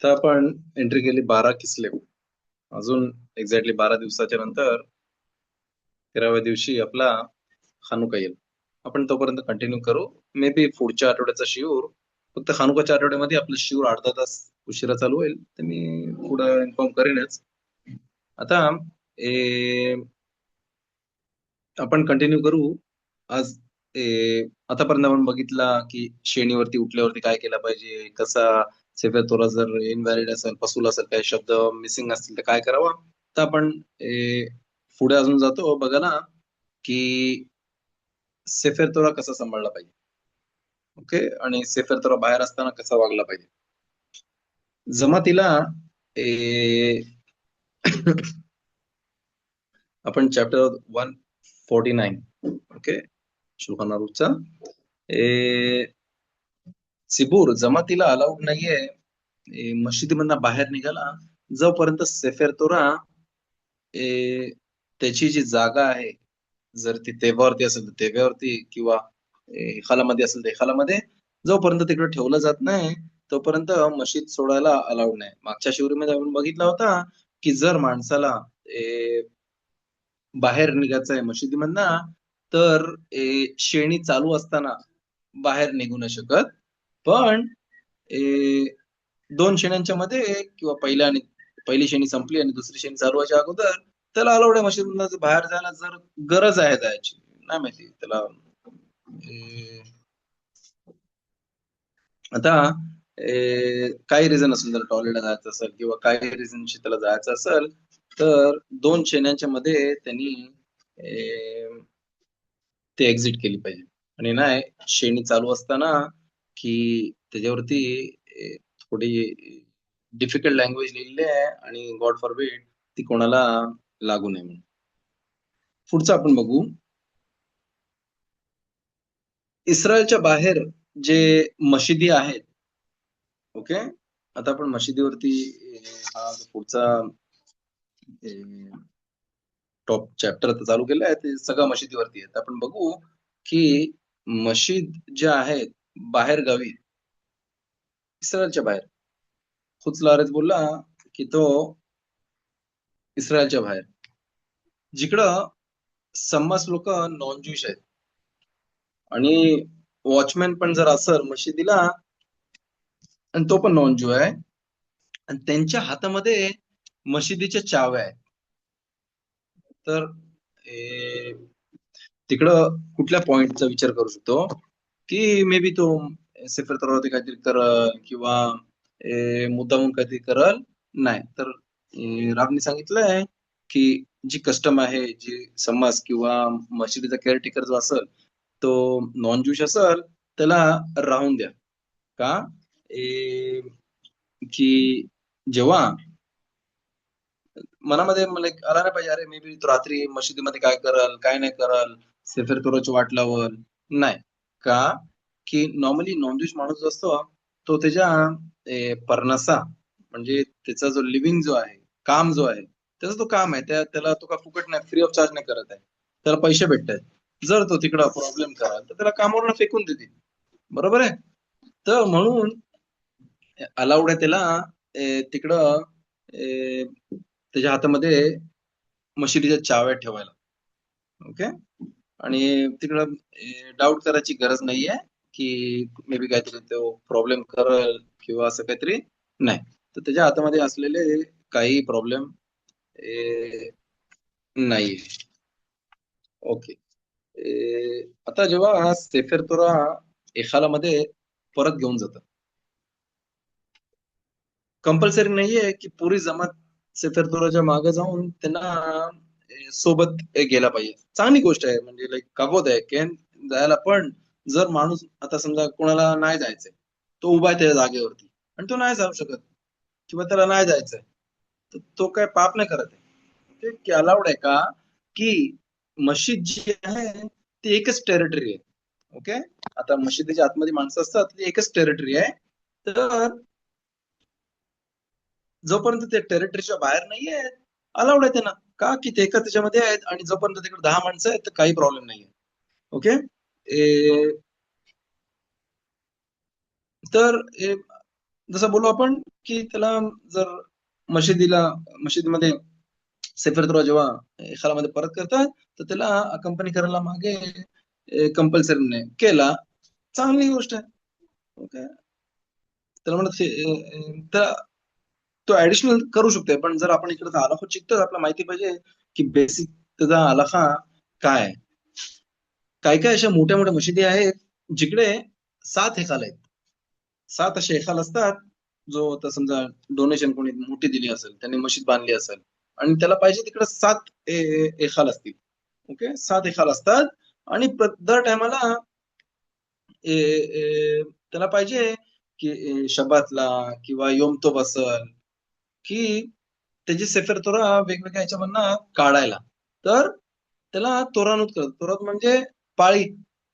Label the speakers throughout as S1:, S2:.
S1: तर आपण एंट्री केली 12 किस्लेव. अजून एक्झॅक्टली 12 दिवसाच्या नंतर 13व्या दिवशी आपला हानुका येईल. आपण तोपर्यंत कंटिन्यू करू. मे बी पुढच्या आठवड्याचा शिऊर फक्त हानुकाच्या आठवड्यामध्ये आपलं शिऊर अर्धा तास उशिरा चालू होईल, तर मी पुढे इन्फॉर्म करेनच. आता आपण कंटिन्यू करू. आज आतापर्यंत आपण बघितला की शेणीवरती उठल्यावरती काय केलं पाहिजे, कसा सेफर तोरा जर इनव्हॅलिड असेल, पसूल असेल, काही शब्द मिसिंग असतील तर काय करावं. तर आपण पुढे अजून जातो बघा की सेफर तोरा कसा सांभाळला पाहिजे. ओके, आणि सेफर तोरा बाहेर असताना कसा वागला पाहिजे. जमातीला आपण चॅप्टर 149 ओके शुल्खान आरूखचा सिबूर जमातीला अलाउड नाहीये मशिदीमधनं बाहेर निघाला जोपर्यंत सेफेर तोरा त्याची जी जागा आहे, जर ती तेव्हावरती असेल तर तेव्हावरती किंवा हिखालामध्ये असेल तर हिखालामध्ये जोपर्यंत तिकडे ठेवलं जात नाही तोपर्यंत मशीद सोडायला अलाउड नाही. मागच्या शिवरीमध्ये आपण बघितला होता की जर माणसाला बाहेर निघायचं आहे मशिदीमधनं तर शेणी चालू असताना बाहेर निघू नाही शकत. पण दोन शेण्यांच्या मध्ये किंवा पहिली शेणी संपली आणि दुसरी शेणी चालू व्हायच्या अगोदर त्याला अलाउड आहे मशीदमधनं बाहेर जायला, जर गरज आहे जायची. नाही माहिती त्याला आता काही रिझन असेल, जर टॉयलेटला जायचं असेल किंवा काही रिझनशी त्याला जायचं असेल तर दोन शेण्यांच्या मध्ये त्यांनी ते एक्झिट केली पाहिजे. आणि नाही शेणी चालू असताना की त्याच्यावरती थोडी डिफिकल्ट लँग्वेज लिहिलेली आहे आणि गॉड फॉरबिड ती कोणाला लागू नये म्हणून. पुढचं आपण बघू. इस्रायलच्या बाहेर जे मशिदी आहेत, ओके, आता आपण मशिदीवरती हा पुढचा टॉप चॅप्टर चालू केलं आहे ते सगळं मशिदीवरती आहे. आपण बघू की मशीद ज्या आहेत बाहेर गावी इस्रायलच्या बाहेर, खुच लारेच बोलला की तो इस्रायलच्या बाहेर जिकडं सम्मास लोक नॉन ज्यूश आहेत आणि वॉचमॅन पण जर असेल मशिदीला आणि तो पण नॉन ज्यू आहे आणि त्यांच्या हातामध्ये मशिदीच्या चाव्या आहेत, तर तिकडं कुठल्या पॉइंटचा विचार करू शकतो की मे बी तो सेफर तोरावरती काहीतरी करल किंवा मुद्दामून काहीतरी करल. नाही तर राबनी सांगितलंय की जी कस्टम आहे, जी समाज किंवा मशिदीचा केअरटेकर जो असेल तो नॉन ज्यूश असेल त्याला राहून द्या. का की जेव्हा मनामध्ये मला एक आला नाही पाहिजे अरे मे बी तो रात्री मशिदीमध्ये काय करल काय नाही करल, सेफर तोराची वाट लावल. नाही का की नॉर्मली नॉन ज्यूश माणूस जो असतो तो त्याच्या परनसा म्हणजे त्याचा जो लिव्हिंग जो आहे, काम जो आहे, त्याचा तो काम आहे, त्याला तो का फुकट नाही, फ्री ऑफ चार्ज नाही करत आहे, त्याला पैसे भेटतात. जर तो तिकडं प्रॉब्लेम कराल तर त्याला कामावरून फेकून देतील. बरोबर आहे. तर म्हणून अलाउड आहे त्याला तिकडं त्याच्या हातामध्ये मशिदीच्या चाव्या ठेवायला. ओके, आणि तिकडं डाऊट करायची गरज नाहीये की मे बी काहीतरी तो प्रॉब्लेम करल किंवा असं काहीतरी नाही. तर त्याच्या हातामध्ये असलेले काही प्रॉब्लेम नाही. ओके, आता जेव्हा सेफर तोरा एखालामध्ये परत घेऊन जातात, कंपल्सरी नाहीये की पुरी जमात सेफर तोराच्या मागे जाऊन त्यांना सोबत गेला पाहिजे. चांगली गोष्ट आहे, म्हणजे लाईक कागोद आहे की जायला. पण जर माणूस आता समजा कोणाला नाही जायचंय, तो उभा आहे त्या जागेवरती आणि तो नाही जाऊ शकत किंवा त्याला नाही जायचंय, तर तो काय पाप नाही करत आहे. की अलाउड आहे का की मशीद जी आहे ती एकच टेरिटरी आहे. ओके, आता मशिदीच्या आतमध्ये माणसं असतात ती एकच टेरिटरी आहे. तर जोपर्यंत ते टेरिटरीच्या बाहेर नाहीये अलाउड आहे त्यांना, का की ते एका त्याच्यामध्ये आहेत आणि जोपर्यंत तिकडे 10 माणसं आहेत तर काही प्रॉब्लेम नाहीये. ओके, तर जसं बोलू आपण की त्याला जर मशिदीमध्ये सेफर तुरा जेव्हा एखाद्यामध्ये परत करतात, तर त्याला कंपनी करायला मागे कंपल्सरी नाही केला, चांगली गोष्ट आहे. ओके, त्याला म्हणत तर तो ऍडिशनल करू शकतोय. पण जर आपण इकडे आलाखा शिकतो, आपल्याला माहिती पाहिजे की बेसिक त्याचा आलाखा काय आहे. काय काय अशा मोठ्या मोठ्या मशिदी आहेत जिकडे 7 हेखाल आहेत. 7 असे हेखाल असतात, जो आता समजा डोनेशन कोणी मोठी दिली असेल, त्यांनी मशीद बांधली असेल आणि त्याला पाहिजे तिकडे 7 हेखाल असतील. ओके, 7 हेखाल असतात आणि दर टायमाला त्याला पाहिजे की शबातला किंवा योम तोब असल की त्याची सेफर तोरा वेगवेगळ्या ह्याच्यामधनं काढायला. तर त्याला तोरानूत करतात. तोरात म्हणजे पाळी,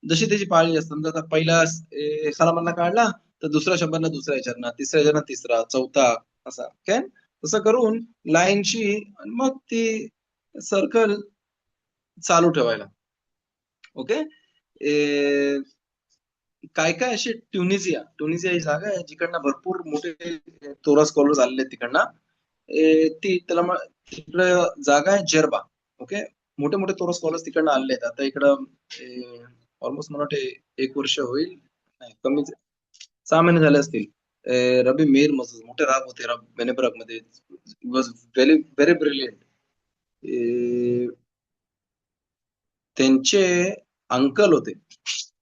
S1: जशी त्याची पाळी असते. समजा आता पहिला एखादा मधला काढला, तर दुसऱ्या शब्दांना दुसऱ्या ह्याच्यातनं, तिसऱ्या ह्याच्यातनं तिसरा, चौथा असा काय तसं करून लाईनशी मग ती सर्कल चालू ठेवायला. ओके. काय काय असे ट्युनिसिया ही जागा आहे जिकडनं भरपूर मोठे तोरा स्कॉलर्स आलेले आहेत तिकडनं. ती त्याला तिकडे जागा आहे जेरबा. ओके, मोठे मोठे तोरा स्कॉलर्स तिकडनं आलेले आहेत. आता इकडं ऑलमोस्ट मला वाटते 1 वर्ष होईल, नाही कमी 6 महिने झाले असतील. रबी मेर मसूद मोठे राग होते बेनेब्राग मध्ये, वॉज व्हेरी व्हेरी ब्रिलियंट. त्यांचे अंकल होते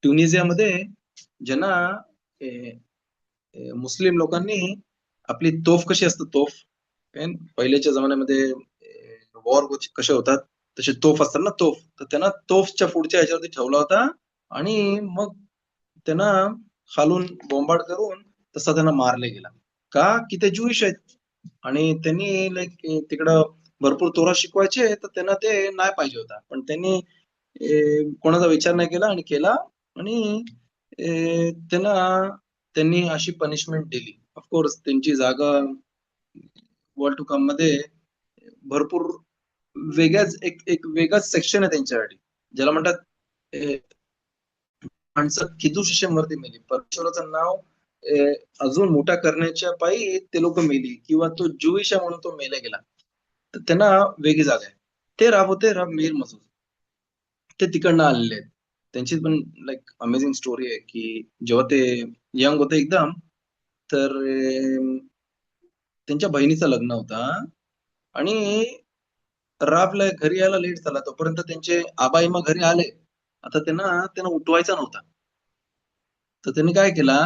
S1: ट्युनिसियामध्ये, ज्यांना मुस्लिम लोकांनी आपली तोफ कशी असते तोफ, पहिल्याच्या जमान्यामध्ये वॉर कसे होतात तसे तोफ असतात ना, तोफ, तर त्यांना तोफच्या पुढच्या ह्याच्यावरती ठेवला होता आणि मग त्यांना खालून बॉम्बार्ड करून तसा त्यांना मारले गेला. का की ते ज्यूइश आहेत आणि त्यांनी लाईक तिकडं भरपूर तोरा शिकवायचे, तर त्यांना ते नाही पाहिजे होता. पण त्यांनी कोणाचा विचार नाही केला आणि केला आणि त्यांना त्यांनी अशी पनिशमेंट दिली. ऑफकोर्स त्यांची जागा वर्ल्ड टू कम मध्ये भरपूर वेगळ्याच एक एक वेगळाच सेक्शन आहे त्यांच्यासाठी, ज्याला म्हणतात माणसं किदूश वरती मेली. परमेश्वराचं नाव अजून मोठा करण्याच्या पायी ते लोक मेली, किंवा तो ज्यूइश आहे म्हणून तो मेला गेला. तर त्यांना वेगळी जागा आहे. ते राब होते राब मीर मसूद, ते तिकडनं आलेले आहेत. त्यांची पण लाईक अमेझिंग स्टोरी आहे की जेव्हा ते यंग होते एकदम, तर त्यांच्या बहिणीचं लग्न होता आणि राबला घरी यायला लेट झाला. तोपर्यंत त्यांचे आबा इमा घरी आले. आता त्यांना त्यांना उठवायचा नव्हता, तर त्यांनी काय केला,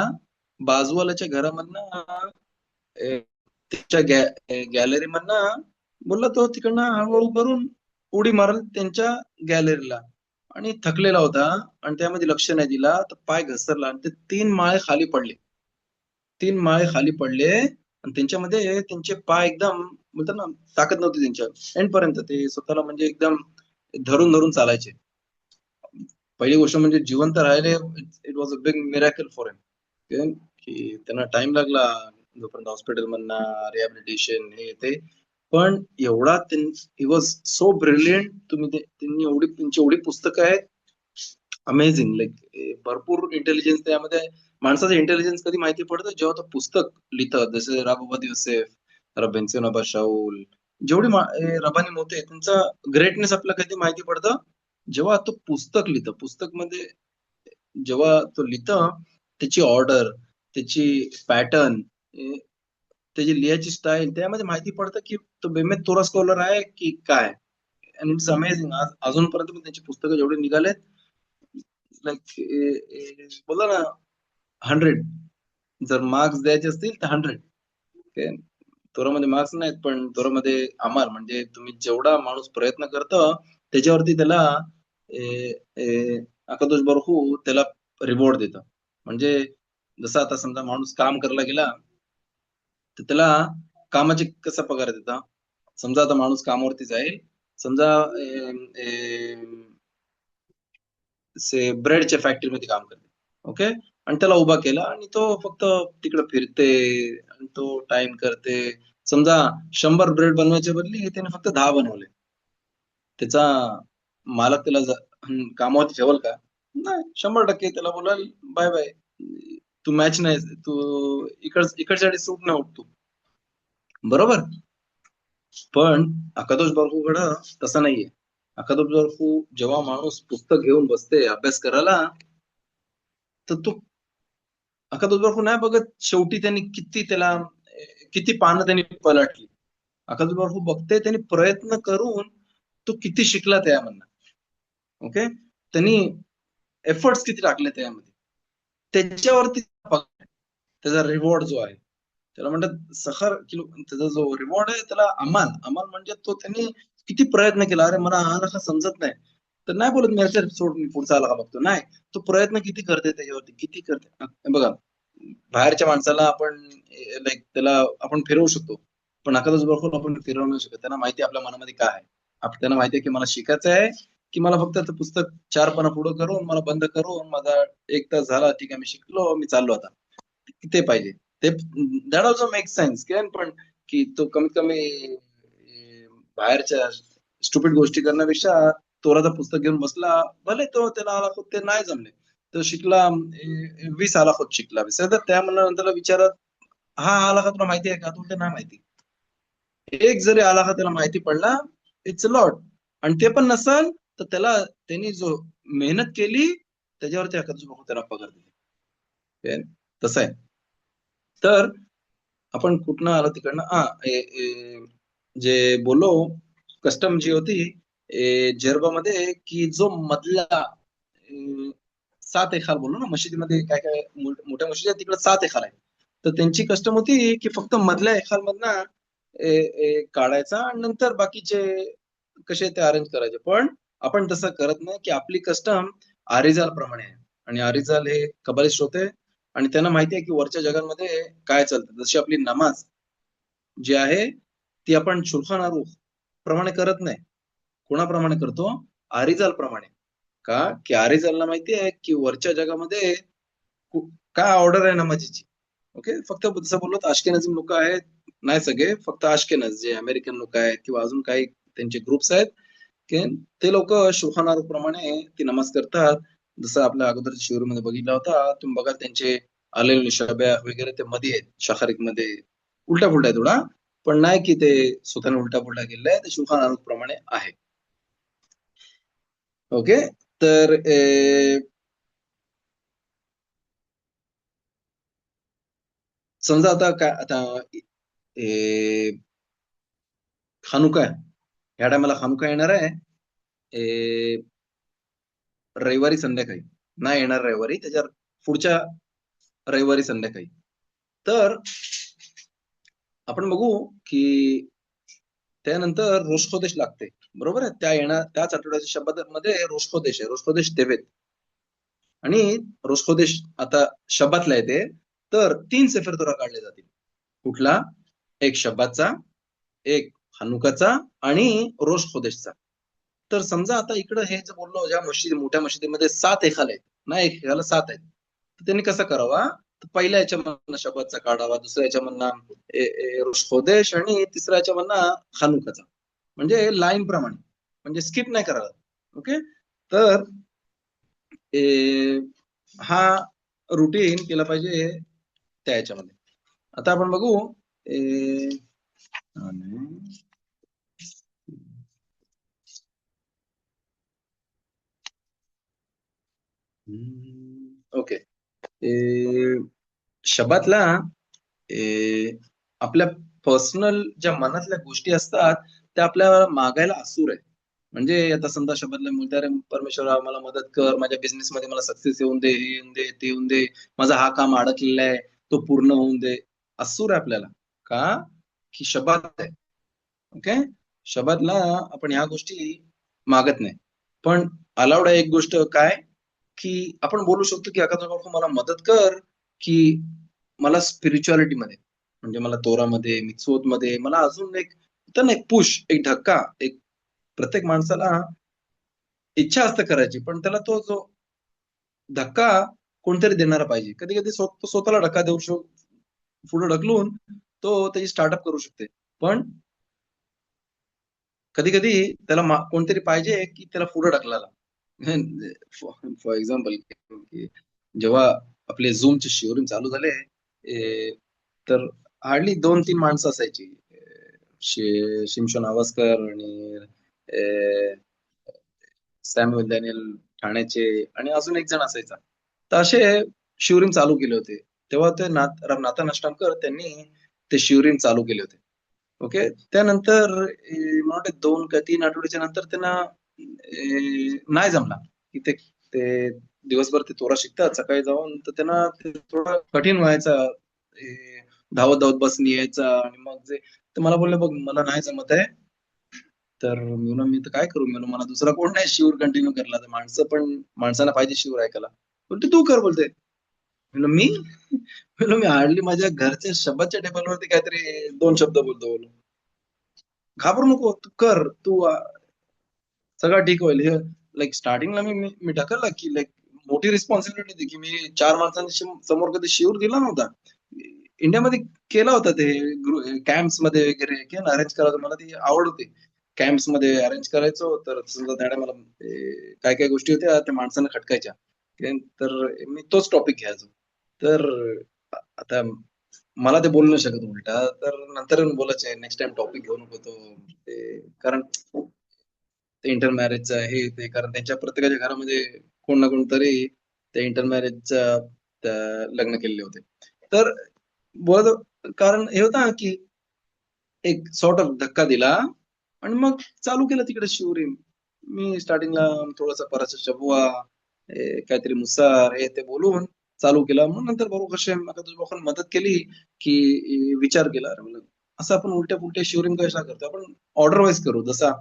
S1: बाजूवाल्याच्या घरामधनं त्याच्या गॅलरी मधनं बोलला तो तिकडनं हळूहळू करून उडी मारल त्यांच्या गॅलरीला, आणि थकलेला होता आणि त्यामध्ये लक्ष नाही दिला, तर पाय घसरला आणि ते 3 माळे खाली पडले. 3 माळे खाली पडले आणि त्यांच्यामध्ये त्यांचे पाय एकदम बोलतात ना, ताकद नव्हती त्यांच्या एंड पर्यंत, ते स्वतःला म्हणजे एकदम धरून धरून चालायचे. पहिली गोष्ट म्हणजे जिवंत राहिले, it was a big miracle for him, की त्यांना टाइम लागला जोपर्यंत हॉस्पिटल मधनं रिहॅबिलिटेशन हे ते. पण एवढा ही वॉज सो ब्रिलियंट. तुम्ही त्यांनी त्यांची एवढी पुस्तकं आहेत, अमेझिंग. लाईक भरपूर इंटेलिजन्स त्यामध्ये. माणसाचं इंटेलिजन्स कधी माहिती पडतं जेव्हा तो पुस्तक लिहितं, जसे राबोबाद युसेफ, रबेन्सीनोबा शाऊल, जेवढे रबानी होते त्यांचा ग्रेटनेस आपल्याला कधी माहिती पडतं जेव्हा तो पुस्तक लिहितं. पुस्तक मध्ये जेव्हा तो लिहितं, त्याची ऑर्डर, त्याची पॅटर्न, त्याची लिहायची स्टाईल, त्यामध्ये माहिती पडतं की तो बेमेत तोरा स्कॉलर आहे की काय. And it's amazing. अजूनपर्यंत पण त्याची पुस्तकं जेवढे निघालेत, लाईक बोला ना, 100 जर मार्क्स द्यायचे असतील तर 100. तोरामध्ये मार्क्स नाहीत, पण तोरामध्ये अमाल म्हणजे तुम्ही जेवढा माणूस प्रयत्न करतो त्याच्यावरती त्याला अकादोष बरखू त्याला रिवॉर्ड देतं. म्हणजे जसं आता समजा माणूस काम करायला गेला, तर त्याला कामाचे कसा पगार देता. समजा आता माणूस कामावरती जाईल, समजा ब्रेडच्या फॅक्टरीमध्ये काम करते. ओके, आणि त्याला उभा केला आणि तो फक्त तिकडे फिरते आणि तो टाइम करते. समजा 100 ब्रेड बनवायच्या बदली त्याने फक्त 10 बनवले. त्याचा मालक त्याला कामावरती ठेवल का? नाही, 100% त्याला बोलाल बाय बाय, तू मॅच नाही, तू इकडच्या सूट नाही होत तू, बरोबर. पण अकादोष बारकूकडं तसं नाहीये. अकादोष बारकू जेव्हा माणूस पुस्तक घेऊन बसते अभ्यास करायला, तर तो अकादोष बारकू नाही बघत शेवटी त्यांनी किती पानं त्यांनी पलटली. अकादोष बारकू बघते त्यांनी प्रयत्न करून तो किती शिकला त्यामधनं. ओके, त्यांनी एफर्ट्स किती टाकले त्यामध्ये, त्याच्यावरती त्याचा रिवॉर्ड जो आहे, त्याला म्हणतात सखर किलो, त्याचा जो रिवॉर्ड आहे त्याला अमाल. अमाल म्हणजे तो त्यांनी किती प्रयत्न केला. अरे मला हा नका समजत नाही, तर नाही बोलत मी सोड, मी पुढचा आला बघतो. नाही, तो प्रयत्न किती करते त्याच्यावरती, किती करते बघा. बाहेरच्या माणसाला आपण लाईक त्याला आपण फिरवू शकतो, पण एखादाच बरोबर आपण फिरवू नाही शकत. त्यांना माहिती आपल्या मनामध्ये काय आहे. त्यांना माहिती आहे की मला शिकायचं आहे, की मला फक्त ते पुस्तक 4 पानं पुढं करून मला बंद करून माझा 1 तास झाला, ठीक आहे मी शिकलो, मी चाललो आता. ते पाहिजे. ते दॅट ऑल्सो मेक सेन्स. पण की तो कमीत कमी बाहेरच्या स्टुपिड गोष्टी करण्यापेक्षा तोराचं पुस्तक घेऊन बसला, भले तो त्याला आला ते नाही जमले, तो शिकला 20 आला होत शिकला, तर त्या नंतर विचारत हा आला का तुला माहिती आहे का, तू ते नाही माहिती. एक जरी आला का त्याला माहिती पडला, इट्स अ लॉट. आणि ते पण नसल तर त्याला त्यांनी जो मेहनत केली त्याच्यावरती त्याला पगार दिली. तसं आहे. तर आपण कुठनं आलो तिकडनं, जे बोललो कस्टम जी होती जर्बामध्ये, की जो मधला 7 एखाल बोललो ना, मशिदीमध्ये काय काय मोठ्या मशिदी तिकडे 7 एखाल आहे. तर त्यांची कस्टम होती की फक्त मधल्या एखाल मधनं काढायचा आणि नंतर बाकीचे कसे ते अरेंज करायचे. पण आपण तसं करत नाही, की आपली कस्टम आरिजाल प्रमाणे आहे. आणि आरिजाल हे कबालिस्ट होते आणि त्यांना माहिती आहे की वरच्या जगांमध्ये काय चालतं. जशी आपली नमाज जी आहे ती आपण शुल्खान अरुख प्रमाणे करत नाही. कोणाप्रमाणे करतो? आरिजाल प्रमाणे. का? की आरिजालला माहिती आहे की वरच्या जगामध्ये काय ऑर्डर आहे नमाजीची. ओके, फक्त जसं बोललो अश्केनाझी लोक आहेत, नाही सगळे, फक्त अश्केनाझ जे अमेरिकन लोक आहेत किंवा अजून काही त्यांचे ग्रुप्स आहेत, ते लोक शुल्खान अरुख प्रमाणे ती नमाज करतात. जसं आपल्या अगोदरच्या शिवरीमध्ये बघितला होता, तुम्ही बघा त्यांचे आलेल शब्या वगैरे ते मध्ये आहेत, शाखारिक मध्ये उलटा पुलटा आहे थोडा, पण नाही की ते स्वतःने उलटा पुलटा केलेलं आहे, ते शुल्खान अरुख प्रमाणे आहे. ओके, तर समजा आता काय, आता खानुका आहे, ह्या टायमाला खानुका येणार आहे रविवारी संध्याकाळी, नाही येणार रविवारी, त्याच्या पुढच्या रविवारी संध्याकाळी. तर आपण बघू की त्यानंतर रोषखोदेश लागते, बरोबर आहे. त्याच आठवड्याच्या शब्दामध्ये रोषखोदेश आहे, रोषखोदेश तेवेत. आणि रोषखोदेश आता शब्दातला येते, तर 3 सेफर तोरा काढले जातील. कुठला? एक शब्दाचा, एक हनुकाचा आणि रोषखोदेशचा. तर समजा आता इकडं हे जे बोललो, ज्या मोठ्या मशिदीमध्ये 7 एखाल आहेत ना, एक एखाला 7 आहेत, तर त्यांनी कसं करावा, तर पहिल्या याच्यामधनं शब्दाचा काढावा, दुसऱ्या याच्यामधनं रोषखोदेश आणि तिसऱ्या याच्यामधनं हनुकाचा, म्हणजे लाईन प्रमाणे, म्हणजे स्किप नाही करायला. ओके, तर हा रुटीन केला पाहिजे त्या याच्यामध्ये. आता आपण बघू ओके, शबातला आपल्या पर्सनल ज्या मनातल्या गोष्टी असतात त्या आपल्याला मागायला असूर आहे. म्हणजे आता समजा शब्दातला म्हणते, अरे परमेश्वरा मला मदत कर, माझ्या बिझनेस मध्ये मला सक्सेस येऊन दे, हे येऊन दे, ते येऊन दे, माझा हा काम अडकलेला आहे तो पूर्ण होऊन दे. असूर आहे आपल्याला. का? की शबात आहे. ओके, शबातला आपण ह्या गोष्टी मागत नाही. पण अलाउड आहे एक गोष्ट काय, की आपण बोलू शकतो की एखादा मला मदत कर, की मला स्पिरिच्युअलिटी मध्ये, म्हणजे मला तोरामध्ये, मित्सोत मध्ये मला अजून एक तर एक पुश, एक धक्का, एक प्रत्येक माणसाला इच्छा असते करायची, पण त्याला तो जो धक्का कोणतरी देणारा पाहिजे. कधी कधी स्वतःला धक्का देऊ शकतो, पुढे ढकलून तो त्याची स्टार्टअप करू शकते. पण कधी कधी त्याला कोणतरी पाहिजे की त्याला पुढे ढकलायला. फॉर एक्झाम्पल, जेव्हा आपले झूमचे शिवरिंग चालू झाले, तर हार्डली 2-3 माणसं असायची. शिमशोन आवासकर आणि सॅम्युअल डॅनियल ठाण्याचे आणि अजून एक जण असायचा. तर असे शिवरिंग चालू केले होते. तेव्हा ते नाथन अष्टमकर त्यांनी ते शिवरिंग चालू केले होते. ओके. त्यानंतर मला वाटतं 2 का 3 आठवड्याच्या नंतर त्यांना नाही जमला, की ते दिवसभर ते तोरा शिकतात. सकाळी जाऊन तर त्यांना ते थोडं कठीण व्हायचं. धावत-धावत बसनी यायचा आणि मग तर मला बोलले, "बघ मला नाही जमत आहे." तर मी म्हणलं, "मी तर काय करू?" मी म्हणलं, "मला दुसरा कोण नाही शिवर कंटिन्यू करायला. तर माणसाला पाहिजे शिवर ऐकायला." बोलते, "तू कर." बोलते. म्हणलं, "मी?" म्हणलं, "मी हार्डली माझ्या घरच्या शब्दाच्या टेबलवरती काहीतरी 2 शब्द बोलतो." बोललो. "घाबरू नको. तू कर. सगळं ठीक होईल." हे लाइक स्टार्टिंगला मी मी मी ढकलला, की लाइक मोठी रिस्पॉन्सिबिलिटी होती, की मी 4 माणसांच्या समोर कधी शिवर दिला नव्हता. इंडियामध्ये केला होता ते कॅम्प्समध्ये वगैरे अरेंज करायचं. मला ती आवड होती. कॅम्प्समध्ये अरेंज करायचो. तर समजा त्या टायमाला काही-काही गोष्टी होत्या त्या माणसांना खटकायच्या. तर मी तोच टॉपिक घ्यायचो. तर आता मला ते बोलू नाही शकत उलटा. तर नंतर येऊन बोलायचे, "नेक्स्ट टाईम टॉपिक घेऊ नको तो." कारण ते इंटर मॅरेजचं हे ते कारण त्यांच्या प्रत्येकाच्या घरामध्ये कोण ना कोणतरी त्या इंटर मॅरेजच्या लग्न केलेले होते. तर बोलत कारण हे होतं ना, की एक सॉर्ट ऑफ धक्का दिला आणि मग चालू केलं तिकडे शिवरिंग. मी स्टार्टिंगला थोडासा पराचा शबुआ, काहीतरी मुसार हे ते बोलून चालू केलं. मग नंतर बरोबर हशेम आता तुझ्या बापानं मदत केली, की विचार केला. अरे म्हणलं, असं आपण उलट्या-पुलट्या शिवरिंग कशा करतो? आपण ऑर्डर वाईज करू. जसा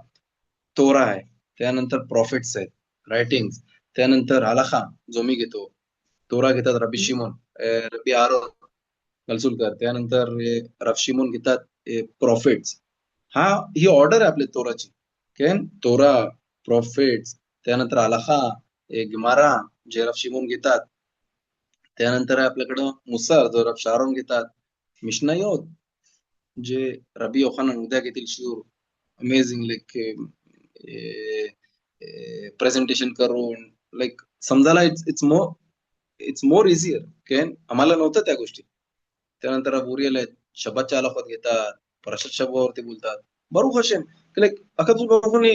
S1: तोरा आहे, त्यानंतर प्रॉफिट्स आहेत, रायटिंग्स, त्यानंतर हलाखा जो मी घेतो. तोरा घेतात रबी शिमोन, रबी आरोन कलसुलकर, त्यानंतर रब शिमोन घेतात प्रॉफिट्स. ही ऑर्डर आहे आपली तोराची. तोरा, प्रॉफिट्स, त्यानंतर हलाखा, गिमारा जे रब शिमोन घेतात. त्यानंतर आहे आपल्याकडं मुसर जो रब शारोन घेतात. मिशनायोत जे रबी योहानन उद्या घेतील शिवर. अमेझिंग लाइक प्रेझेंटेशन करून लाइक समजायला इट्स मोर इझियर. आम्हाला नव्हतं त्या गोष्टी. त्यानंतर बुरियल आहेत, शब्दाच्या अलाफत घेतात, प्रशस्त शब्दावरती बोलतात. बरुख हशेम, लाइक अखदूल बाबूनी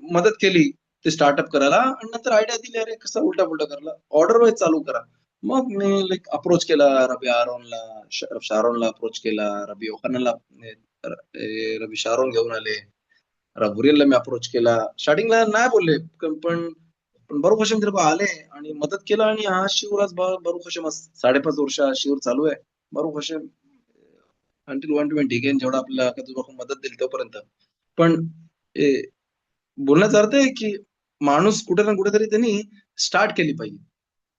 S1: मदत केली ते स्टार्टअप करायला आणि नंतर आयडिया दिली, अरे कसा उलटा-पुलटा करायला, ऑर्डर वाईज चालू करा. मग मी लाइक अप्रोच केला रबी आरोनला, शारोनला अप्रोच केला, रबी ओखानाला रबी शारोन घेऊन आले. रबुरीलला मी अप्रोच केला. स्टार्टिंगला नाही बोलले, पण बरुख हशेम तेरे आले आणि मदत केलं आणि हा शिवर आज बरुख हशेम 5.5 वर्ष हा शिवर चालू आहे. बरुख हशेम अंटिल 120 अगेन जेवढा आपल्याला तुझ्या मदत दिली तोपर्यंत. पण ए, बोलण्याचा अर्थ आहे, की माणूस कुठे ना कुठेतरी त्यांनी स्टार्ट केली पाहिजे.